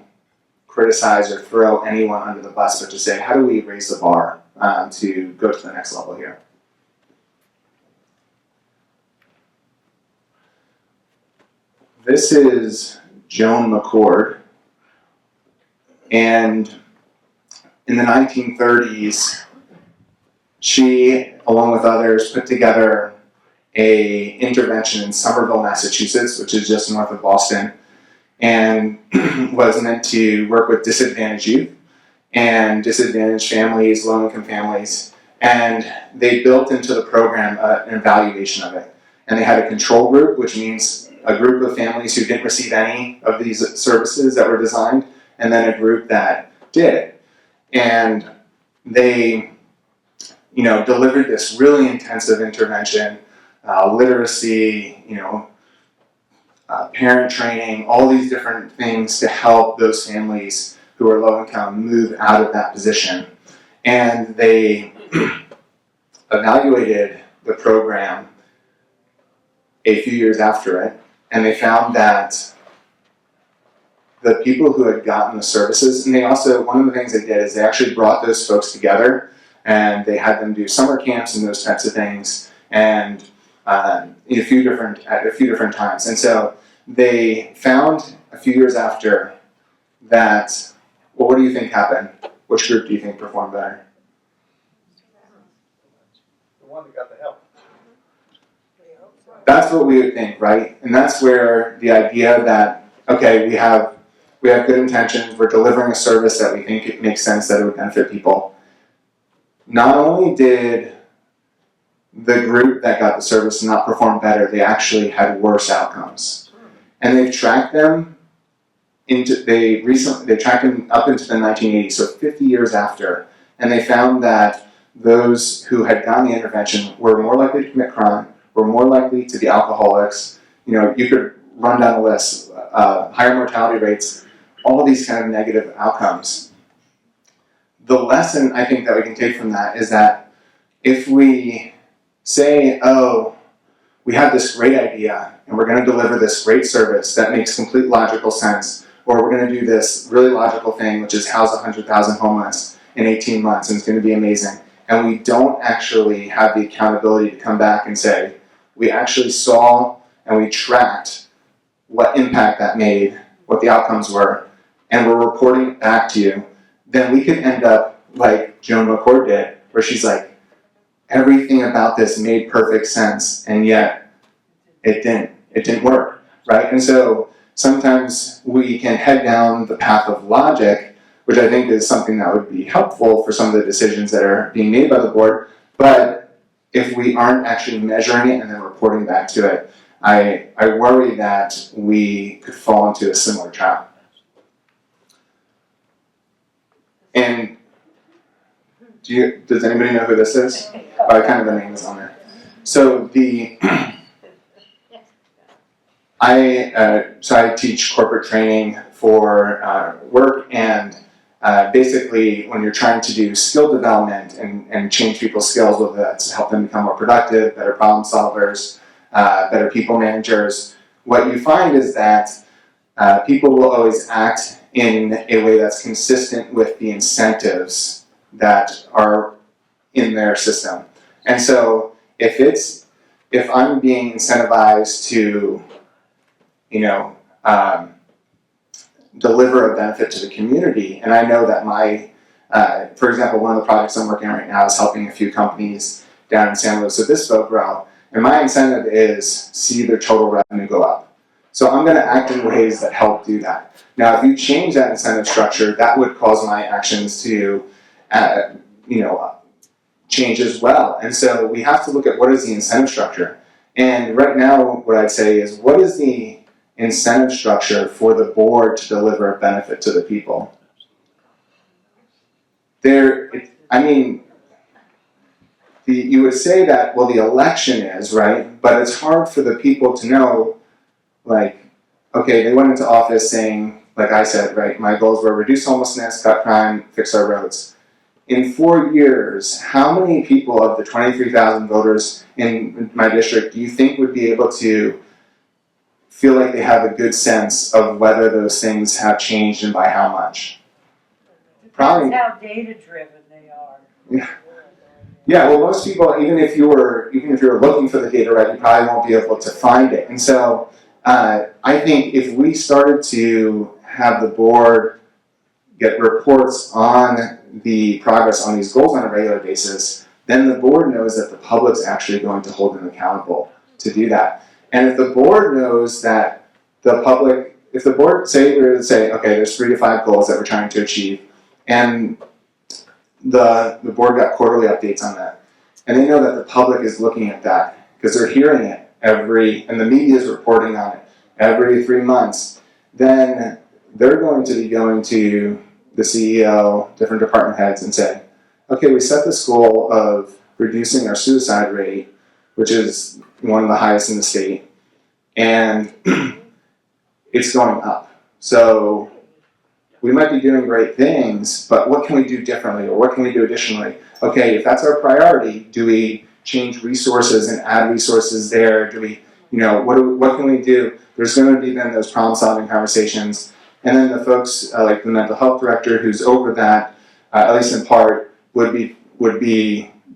criticize or throw anyone under the bus, but to say, how do we raise the bar to go to the next level here? This is Joan McCord, and in the 1930s, she, along with others, put together a intervention in Somerville, Massachusetts, which is just north of Boston, and was meant to work with disadvantaged youth and disadvantaged families, low-income families, and they built into the program an evaluation of it. And they had a control group, which means a group of families who didn't receive any of these services that were designed, and then a group that did. And they, delivered this really intensive intervention, literacy, parent training, all these different things to help those families who are low income move out of that position. And they evaluated the program a few years after it, and they found that the people who had gotten the services, and they also, one of the things they did is they actually brought those folks together and they had them do summer camps and those types of things, and at a few different times. And so they found a few years after that, well, what do you think happened? Which group do you think performed better? The one that got the help. That's what we would think, right? And that's where the idea that, okay, we have good intentions, we're delivering a service that we think it makes sense that it would benefit people. Not only did the group that got the service not perform better, they actually had worse outcomes. And they've tracked them they tracked them up into the 1980s, so 50 years after, and they found that those who had gotten the intervention were more likely to commit crime, were more likely to be alcoholics. You could run down the list, higher mortality rates, all of these kind of negative outcomes. The lesson I think that we can take from that is that if we say, oh, we have this great idea and we're going to deliver this great service that makes complete logical sense, or we're going to do this really logical thing, which is house 100,000 homeless in 18 months and it's going to be amazing, and we don't actually have the accountability to come back and say, we actually saw and we tracked what impact that made, what the outcomes were, and we're reporting it back to you, then we could end up like Joan McCord did, where she's like, everything about this made perfect sense, and yet it didn't work, right? And so sometimes we can head down the path of logic, which I think is something that would be helpful for some of the decisions that are being made by the board, but if we aren't actually measuring it and then reporting back to it, I worry that we could fall into a similar trap. And does anybody know who this is? Kind of the name is on there. So I teach corporate training for work, and basically when you're trying to do skill development and change people's skills, whether that's help them become more productive, better problem solvers, better people managers, what you find is that people will always act in a way that's consistent with the incentives that are in their system. And so if I'm being incentivized to, deliver a benefit to the community, and I know that for example, one of the projects I'm working on right now is helping a few companies down in San Luis Obispo grow, and my incentive is see their total revenue go up. So I'm going to act in ways that help do that. Now, if you change that incentive structure, that would cause my actions to, change as well. And so we have to look at what is the incentive structure. And right now, what I'd say is, what is the incentive structure for the board to deliver a benefit to the people? You would say that, well, the election is, right? But it's hard for the people to know, like, okay, they went into office saying, like I said, right, my goals were reduce homelessness, cut crime, fix our roads. In 4 years, how many people of the 23,000 voters in my district do you think would be able to feel like they have a good sense of whether those things have changed and by how much? Probably. Depends how data-driven they are. Yeah, well, most people, even if you were looking for the data, right, you probably won't be able to find it. And so I think if we started to have the board get reports on the progress on these goals on a regular basis, then the board knows that the public's actually going to hold them accountable to do that. And if the board knows that if the board say, okay, there's 3 to 5 goals that we're trying to achieve, and the board got quarterly updates on that, and they know that the public is looking at that because they're hearing it and the media is reporting on it every 3 months, then they're going to be going to the CEO, different department heads, and say, okay, we set this goal of reducing our suicide rate, which is one of the highest in the state, and it's going up. So we might be doing great things, but what can we do differently, or what can we do additionally? Okay, if that's our priority, do we change resources and add resources there? Do we, what can we do? There's going to be then those problem-solving conversations. And then the folks like the mental health director who's over that, at least in part, would be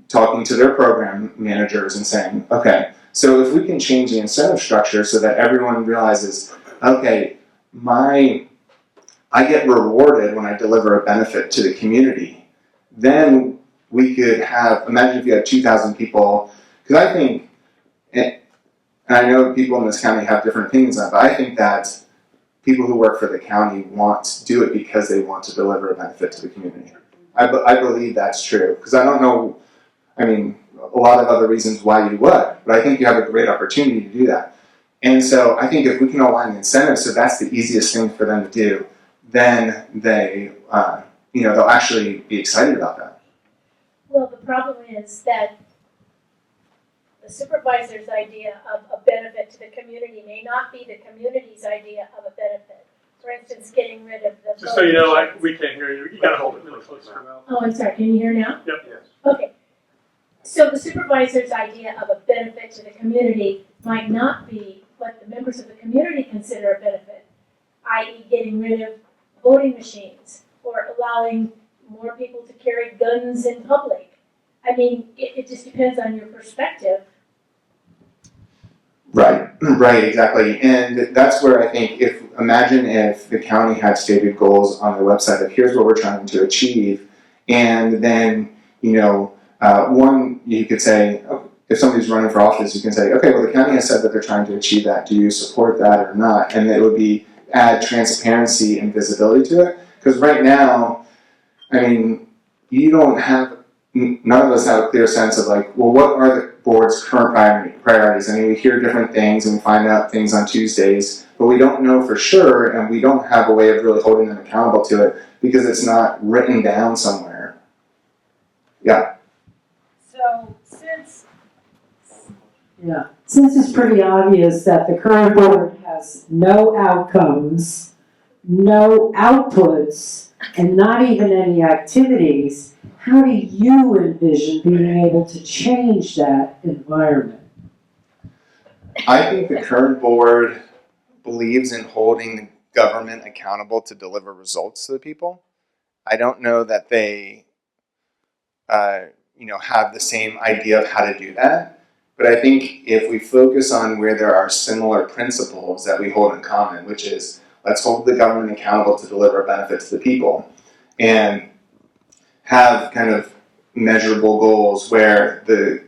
talking to their program managers and saying, okay, so if we can change the incentive structure so that everyone realizes, okay, I get rewarded when I deliver a benefit to the community, then we could imagine if you had 2,000 people, because I think And I know people in this county have different opinions on it, but I think that people who work for the county want to do it because they want to deliver a benefit to the community. I believe that's true, because I don't know, I mean, a lot of other reasons why you would, but I think you have a great opportunity to do that. And so I think if we can align incentives so that's the easiest thing for them to do, then they, they'll actually be excited about that. Well, the problem is that the supervisor's idea of a benefit to the community may not be the community's idea of a benefit. For instance, getting rid of the. Just so you know, we can't hear you. You gotta hold it really close to your mouth. Oh, I'm sorry, can you hear now? Yep. Yes. Okay. So the supervisor's idea of a benefit to the community might not be what the members of the community consider a benefit, i.e. getting rid of voting machines or allowing more people to carry guns in public. I mean, it just depends on your perspective. Right, exactly. And that's where I think imagine if the county had stated goals on their website of here's what we're trying to achieve, and then, one, you could say, if somebody's running for office, you can say, okay, well, the county has said that they're trying to achieve that. Do you support that or not? And it would be add transparency and visibility to it. Because right now, I mean, none of us have a clear sense of like, well, what are the board's current priorities? I mean, we hear different things and we find out things on Tuesdays, but we don't know for sure, and we don't have a way of really holding them accountable to it because it's not written down somewhere. Yeah. So Since it's pretty obvious that the current board has no outcomes, no outputs, and not even any activities, how do you envision being able to change that environment? I think the current board believes in holding the government accountable to deliver results to the people. I don't know that they, have the same idea of how to do that. But I think if we focus on where there are similar principles that we hold in common, which is let's hold the government accountable to deliver benefits to the people, and have kind of measurable goals where the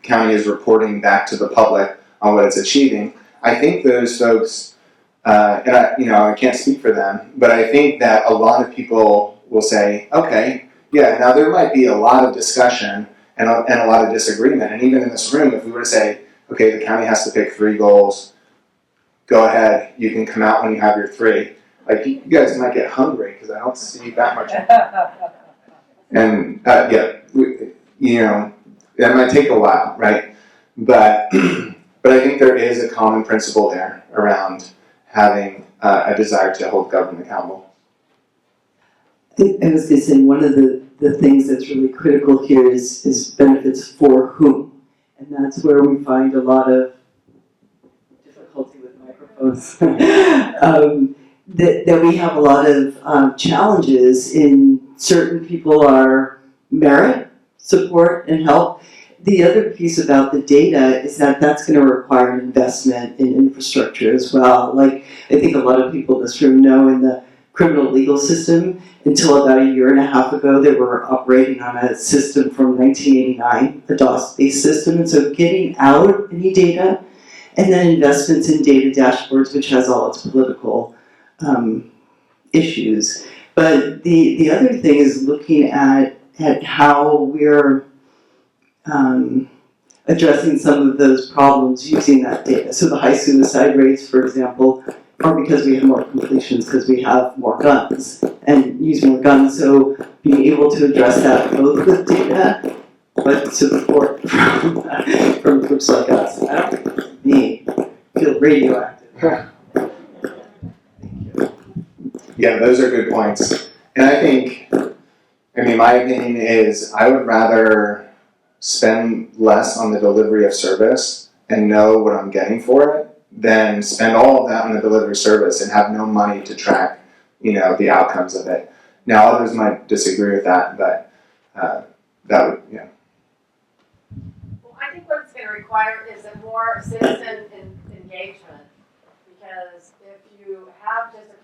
county is reporting back to the public on what it's achieving. I think those folks, and I can't speak for them, but I think that a lot of people will say, okay, yeah, now there might be a lot of discussion and a lot of disagreement. And even in this room, if we were to say, okay, the county has to pick 3 goals, go ahead, you can come out when you have your 3. Like, you guys might get hungry because I don't see that much. And, that might take a while, right? But I think there is a common principle there around having a desire to hold government accountable. I was going to say, one of the things that's really critical here is benefits for whom. And that's where we find a lot of difficulty with microphones. That we have a lot of challenges in certain people are merit, support, and help. The other piece about the data is that that's going to require an investment in infrastructure as well. Like, I think a lot of people in this room know in the criminal legal system, until about a year and a half ago, they were operating on a system from 1989, a DOS-based system. And so getting out any data, and then investments in data dashboards, which has all its political issues. But the other thing is looking at how we're addressing some of those problems using that data. So the high suicide rates, for example, are because we have more completions, because we have more guns and use more guns. So being able to address that both with data, but support from groups like us. I don't me feel radioactive. Yeah, those are good points. And I think, my opinion is I would rather spend less on the delivery of service and know what I'm getting for it than spend all of that on the delivery service and have no money to track, the outcomes of it. Now, others might disagree with that, but that would, Well, I think what it's going to require is a more citizen engagement, because if you have just a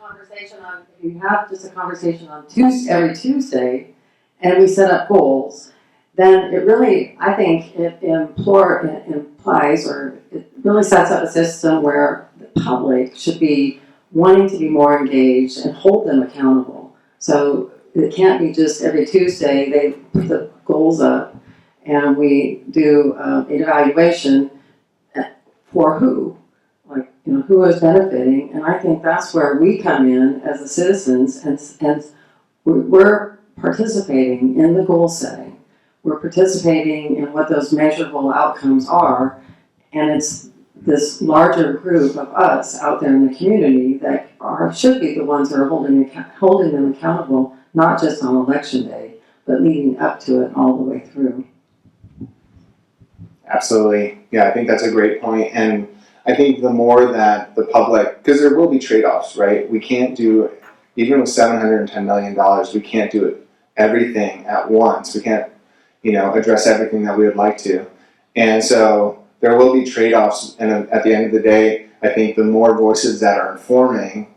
conversation on every Tuesday, and we set up goals, then it really, I think, it implies or it really sets up a system where the public should be wanting to be more engaged and hold them accountable. So it can't be just every Tuesday they put the goals up and we do an evaluation for who, like, who is benefiting. And I think that's where we come in as the citizens, and we're participating in the goal setting. We're participating in what those measurable outcomes are, and it's this larger group of us out there in the community that should be the ones that are holding them accountable, not just on election day, but leading up to it all the way through. Absolutely. Yeah, I think that's a great point. And I think the more that the public, because there will be trade-offs, right? We can't do, even with $710 million, we can't do everything at once. We can't, address everything that we would like to. And so there will be trade-offs. And at the end of the day, I think the more voices that are informing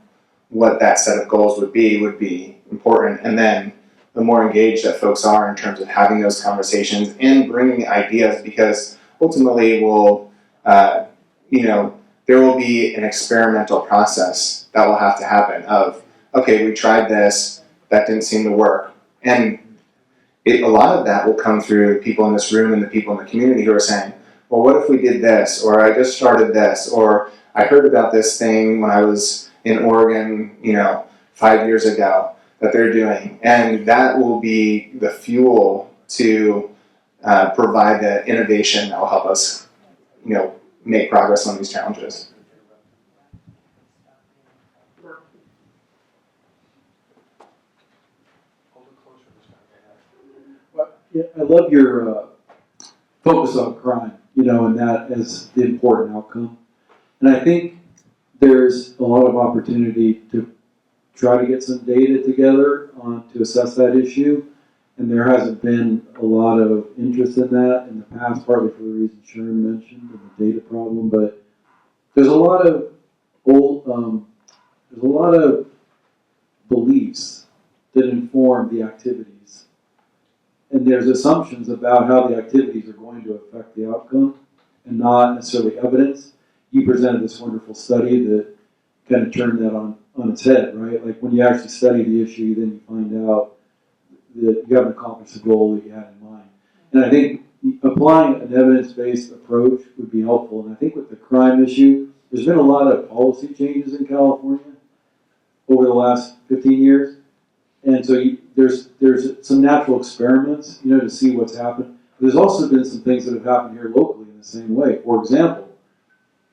what that set of goals would be important. And then the more engaged that folks are in terms of having those conversations and bringing ideas, because ultimately there will be an experimental process that will have to happen of, okay, we tried this, that didn't seem to work. And a lot of that will come through people in this room and the people in the community who are saying, well, what if we did this? Or I just started this, or I heard about this thing when I was in Oregon, 5 years ago that they're doing. And that will be the fuel to provide the innovation that will help us, make progress on these challenges. Yeah, I love your focus on crime, and that as the important outcome. And I think there's a lot of opportunity to try to get some data together to assess that issue. And there hasn't been a lot of interest in that in the past, partly for the reason Sharon mentioned, the data problem. But there's a lot of beliefs that inform the activities. And there's assumptions about how the activities are going to affect the outcome and not necessarily evidence. You presented this wonderful study that kind of turned that on its head, right? Like when you actually study the issue, then you find out that you haven't accomplished the goal that you had in mind. And I think applying an evidence-based approach would be helpful. And I think with the crime issue, there's been a lot of policy changes in California over the last 15 years. And so there's some natural experiments, to see what's happened. But there's also been some things that have happened here locally in the same way. For example,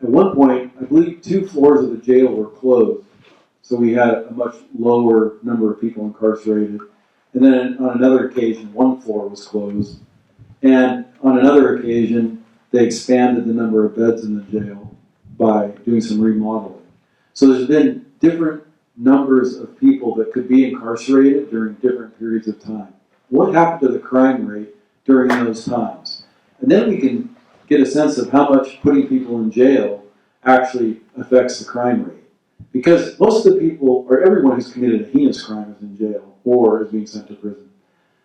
at one point, I believe 2 floors of the jail were closed. So we had a much lower number of people incarcerated. And then on another occasion, 1 floor was closed. And on another occasion, they expanded the number of beds in the jail by doing some remodeling. So there's been different numbers of people that could be incarcerated during different periods of time. What happened to the crime rate during those times? And then we can get a sense of how much putting people in jail actually affects the crime rate. Because most of the people, or everyone who's committed a heinous crime is in jail or is being sent to prison.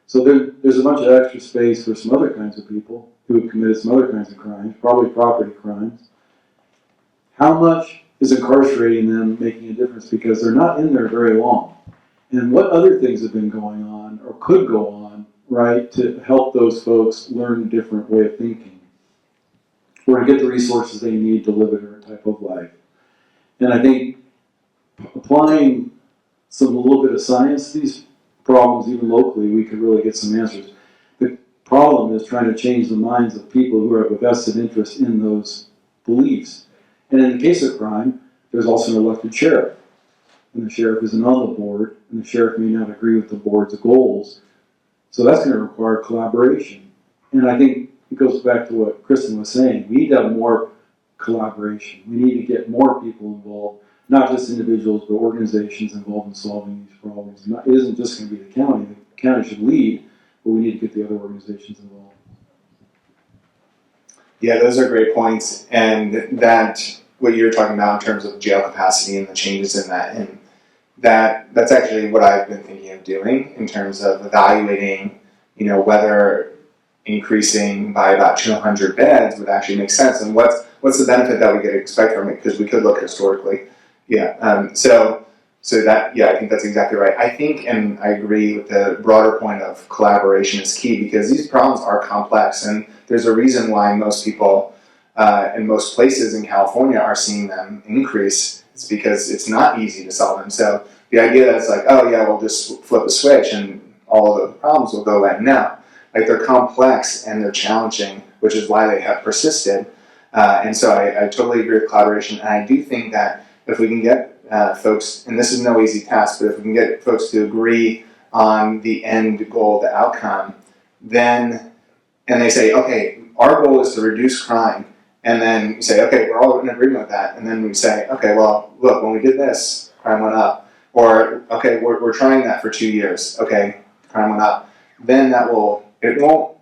So there's a bunch of extra space for some other kinds of people who have committed some other kinds of crimes, probably property crimes. How much is incarcerating them making a difference? Because they're not in there very long. And what other things have been going on or could go on, right, to help those folks learn a different way of thinking or to get the resources they need to live a different type of life? And I think applying a little bit of science to these problems, even locally, we could really get some answers. The problem is trying to change the minds of people who have a vested interest in those beliefs. And in the case of crime, there's also an elected sheriff. And the sheriff isn't on the board, and the sheriff may not agree with the board's goals. So that's going to require collaboration. And I think it goes back to what Kristen was saying. We need to have more collaboration. We need to get more people involved, not just individuals, but organizations involved in solving these problems. It isn't just going to be the county. The county should lead, but we need to get the other organizations involved. Yeah, those are great points. And that, what you're talking about in terms of jail capacity and the changes in that, and that's actually what I've been thinking of doing in terms of evaluating, whether increasing by about 200 beds would actually make sense, and what's the benefit that we could expect from it? Because we could look historically. Yeah. So that, yeah, I think that's exactly right. I think, and I agree with the broader point of collaboration is key, because these problems are complex, and there's a reason why most people in most places in California are seeing them increase. It's because it's not easy to solve them. So the idea that it's like, oh yeah, we'll just flip a switch and all of the problems will go away. No, like they're complex and they're challenging, which is why they have persisted. And so I totally agree with collaboration, and I do think that if we can get folks, and this is no easy task, but if we can get folks to agree on the end goal, the outcome, then, and they say, okay, our goal is to reduce crime, and then you say, okay, we're all in agreement with that, and then we say, okay, well, look, when we did this, crime went up, or, okay, we're trying that for 2 years, okay, crime went up, then it won't,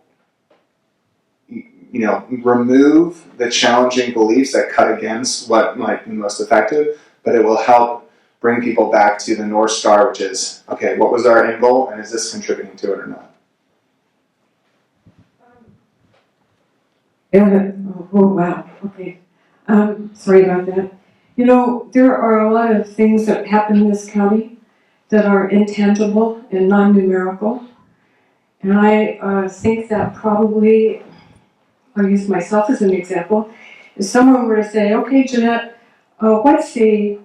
remove the challenging beliefs that cut against what might be most effective, but it will help bring people back to the North Star, which is, okay, what was our end goal, and is this contributing to it or not? Oh, wow, okay. Sorry about that. There are a lot of things that happen in this county that are intangible and non-numerical. And I think that probably, I'll use myself as an example, if someone were to say, okay, Jeanette, what's the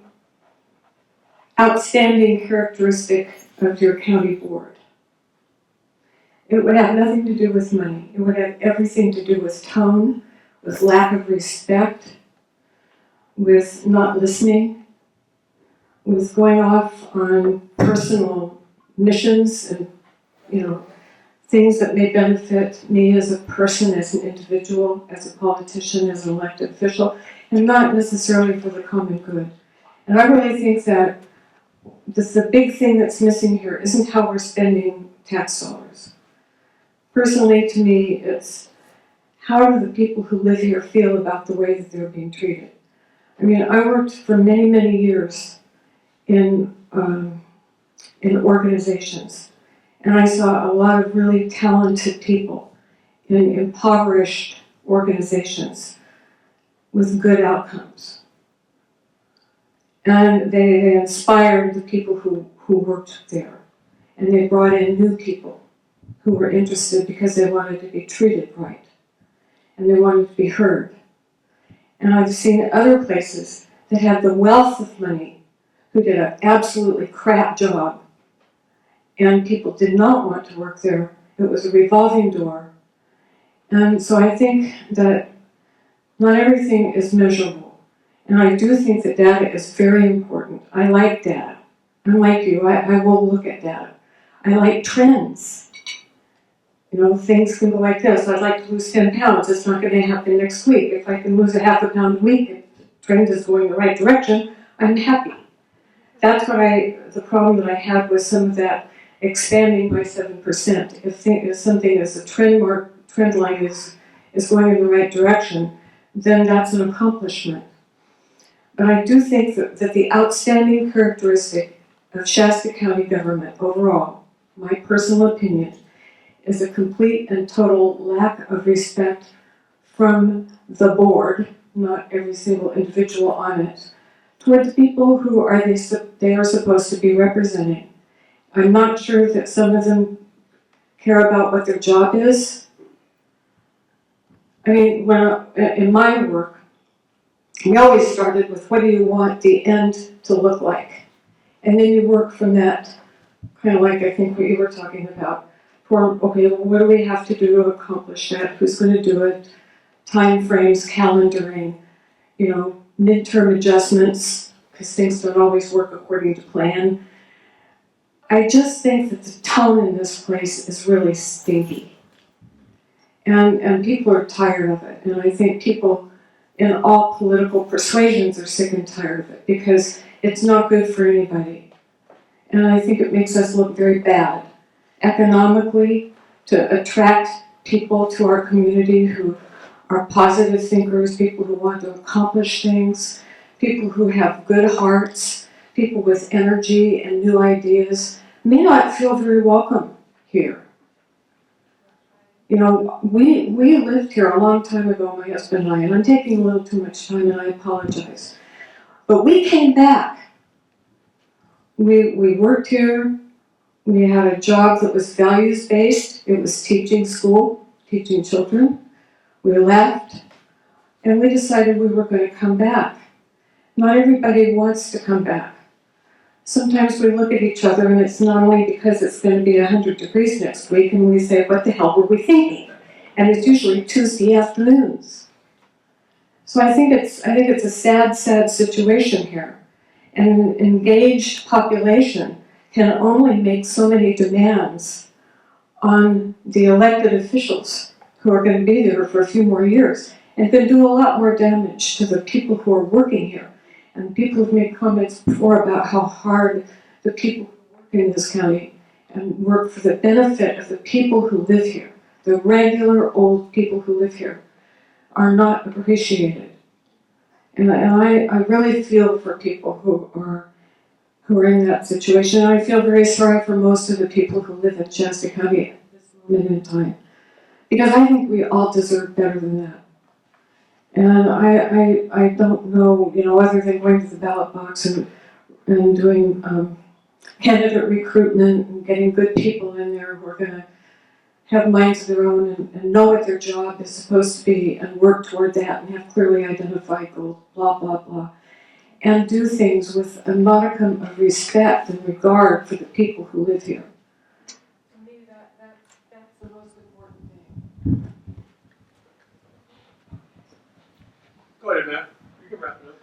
outstanding characteristic of your county board? It would have nothing to do with money. It would have everything to do with tone, with lack of respect, with not listening, with going off on personal missions and, things that may benefit me as a person, as an individual, as a politician, as an elected official, and not necessarily for the common good. And I really think that the big thing that's missing here isn't how we're spending tax dollars. Personally, to me, it's how do the people who live here feel about the way that they're being treated. I mean, I worked for many, many years in organizations, and I saw a lot of really talented people in impoverished organizations with good outcomes. And they inspired the people who worked there. And they brought in new people who were interested because they wanted to be treated right. And they wanted to be heard. And I've seen other places that have the wealth of money who did an absolutely crap job. And people did not want to work there. It was a revolving door. And so I think that not everything is measurable. And I do think that data is very important. I like data. I'm like you, I will look at data. I like trends. Things can go like this. I'd like to lose 10 pounds. It's not going to happen next week. If I can lose a half a pound a week, if the trend is going the right direction, I'm happy. That's the problem that I had with some of that expanding by 7%. If something is a trend line is going in the right direction, then that's an accomplishment. But I do think that the outstanding characteristic of Shasta County government overall, my personal opinion, is a complete and total lack of respect from the board, not every single individual on it, toward the people who they are supposed to be representing. I'm not sure that some of them care about what their job is. I mean, in my work, we always started with what do you want the end to look like? And then you work from that, kind of like I think what you were talking about. Okay, well, what do we have to do to accomplish that? Who's going to do it? Time frames, calendaring, midterm adjustments, because things don't always work according to plan. I just think that the tone in this place is really stinky. And people are tired of it. And I think people in all political persuasions are sick and tired of it because it's not good for anybody. And I think it makes us look very bad economically, to attract people to our community who are positive thinkers, people who want to accomplish things, people who have good hearts, people with energy and new ideas, may not feel very welcome here. You know, we lived here a long time ago, my husband and I, and I'm taking a little too much time and I apologize. But we came back. We worked here. We had a job that was values-based. It was teaching school, teaching children. We left, and we decided we were going to come back. Not everybody wants to come back. Sometimes we look at each other, and it's not only because it's going to be 100 degrees next week, and we say, what the hell were we thinking? And it's usually Tuesday afternoons. So I think it's a sad, sad situation here. And an engaged population can only make so many demands on the elected officials who are going to be there for a few more years and can do a lot more damage to the people who are working here. And people have made comments before about how hard the people who work in this county and work for the benefit of the people who live here, the regular old people who live here, are not appreciated. And I really feel for people who are in that situation. And I feel very sorry for most of the people who live in Shasta County at this moment in time. Because I think we all deserve better than that. And I don't know, other than going to the ballot box and doing candidate recruitment and getting good people in there who are going to have minds of their own and know what their job is supposed to be and work toward that and have clearly identified goals, blah, blah, blah. And do things with a modicum of respect and regard for the people who live here. To me, that's the most important thing. Go ahead, Matt. You can wrap it up.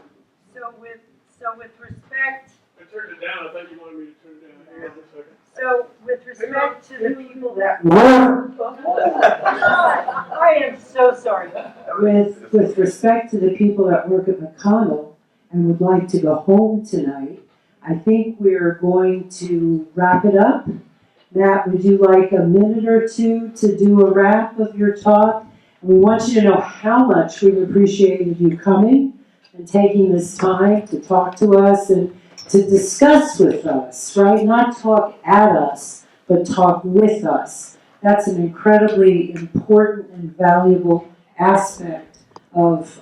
So with respect, I turned it down. I thought you wanted me to turn it down. Hang on a second. so with respect to the people that I am so sorry. With respect to the people that work at McConnell and would like to go home tonight, I think we're going to wrap it up. Matt, would you like a minute or two to do a wrap of your talk? And we want you to know how much we've appreciated you coming and taking this time to talk to us and to discuss with us, right? Not talk at us, but talk with us. That's an incredibly important and valuable aspect of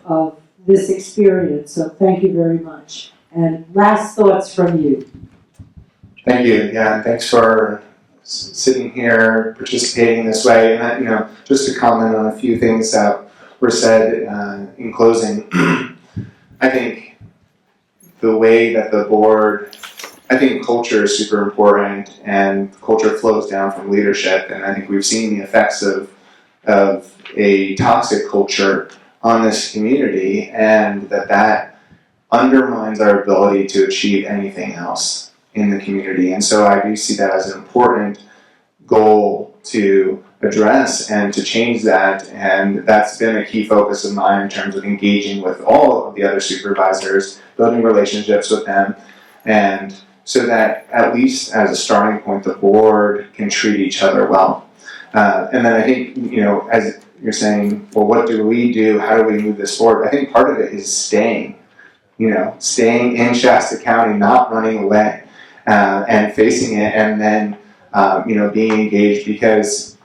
this experience. So thank you very much. And last thoughts from you. Thank you. Yeah, thanks for sitting here, participating this way. And just to comment on a few things that were said in closing, I think the way that the board, I think culture is super important, and culture flows down from leadership. And I think we've seen the effects of a toxic culture on this community, and that undermines our ability to achieve anything else in the community. And so I do see that as an important goal to address and to change that. And that's been a key focus of mine in terms of engaging with all of the other supervisors, building relationships with them, and so that at least as a starting point, the board can treat each other well. And then I think, as you're saying, well, what do we do? How do we move this forward? I think part of it is staying in Shasta County, not running away, and facing it, and then, being engaged, because,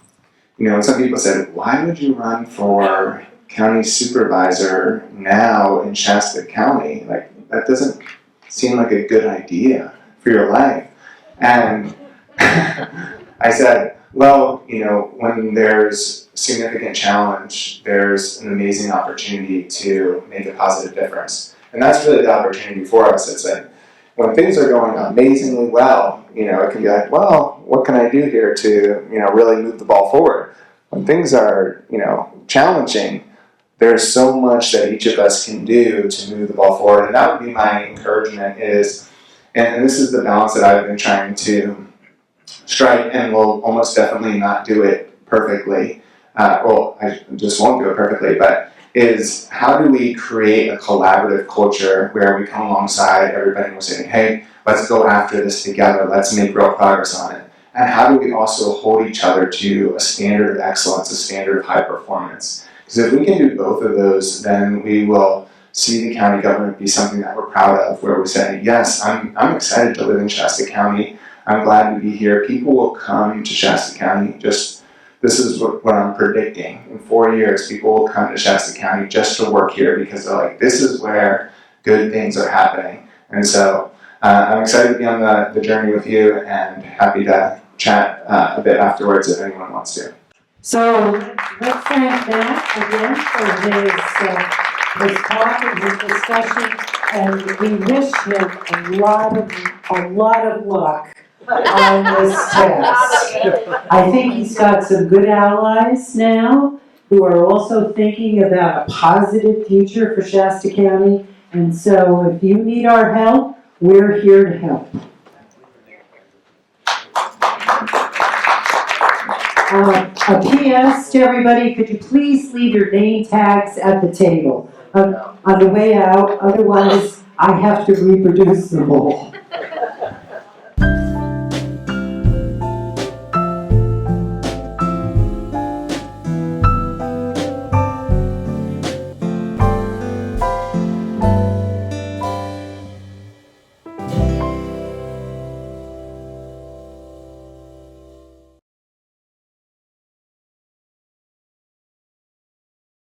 some people said, why would you run for county supervisor now in Shasta County? Like, that doesn't seem like a good idea for your life. And I said, well, when there's significant challenge, there's an amazing opportunity to make a positive difference. And that's really the opportunity for us. It's like, when things are going amazingly well, it can be like, well, what can I do here to, really move the ball forward? When things are, challenging, there's so much that each of us can do to move the ball forward. And that would be my encouragement is, and this is the balance that I've been trying to strike, and will almost definitely not do it perfectly. I just won't do it perfectly, but is how do we create a collaborative culture where we come alongside everybody and we're saying, hey, let's go after this together, let's make real progress on it. And how do we also hold each other to a standard of excellence, a standard of high performance? Because if we can do both of those, then we will see the county government be something that we're proud of, where we say, yes, I'm excited to live in Shasta County. I'm glad to be here. People will come to Shasta County just this is what I'm predicting. In 4 years, people will come to Shasta County just to work here because they're like, this is where good things are happening. And so I'm excited to be on the journey with you and happy to chat a bit afterwards if anyone wants to. So let's thank Matt again for his talk and his discussion, and we wish him a lot of luck on this test. I think he's got some good allies now who are also thinking about a positive future for Shasta County, and so if you need our help, we're here to help. A PS to everybody, could you please leave your name tags at the table on the way out, otherwise I have to reproduce them all.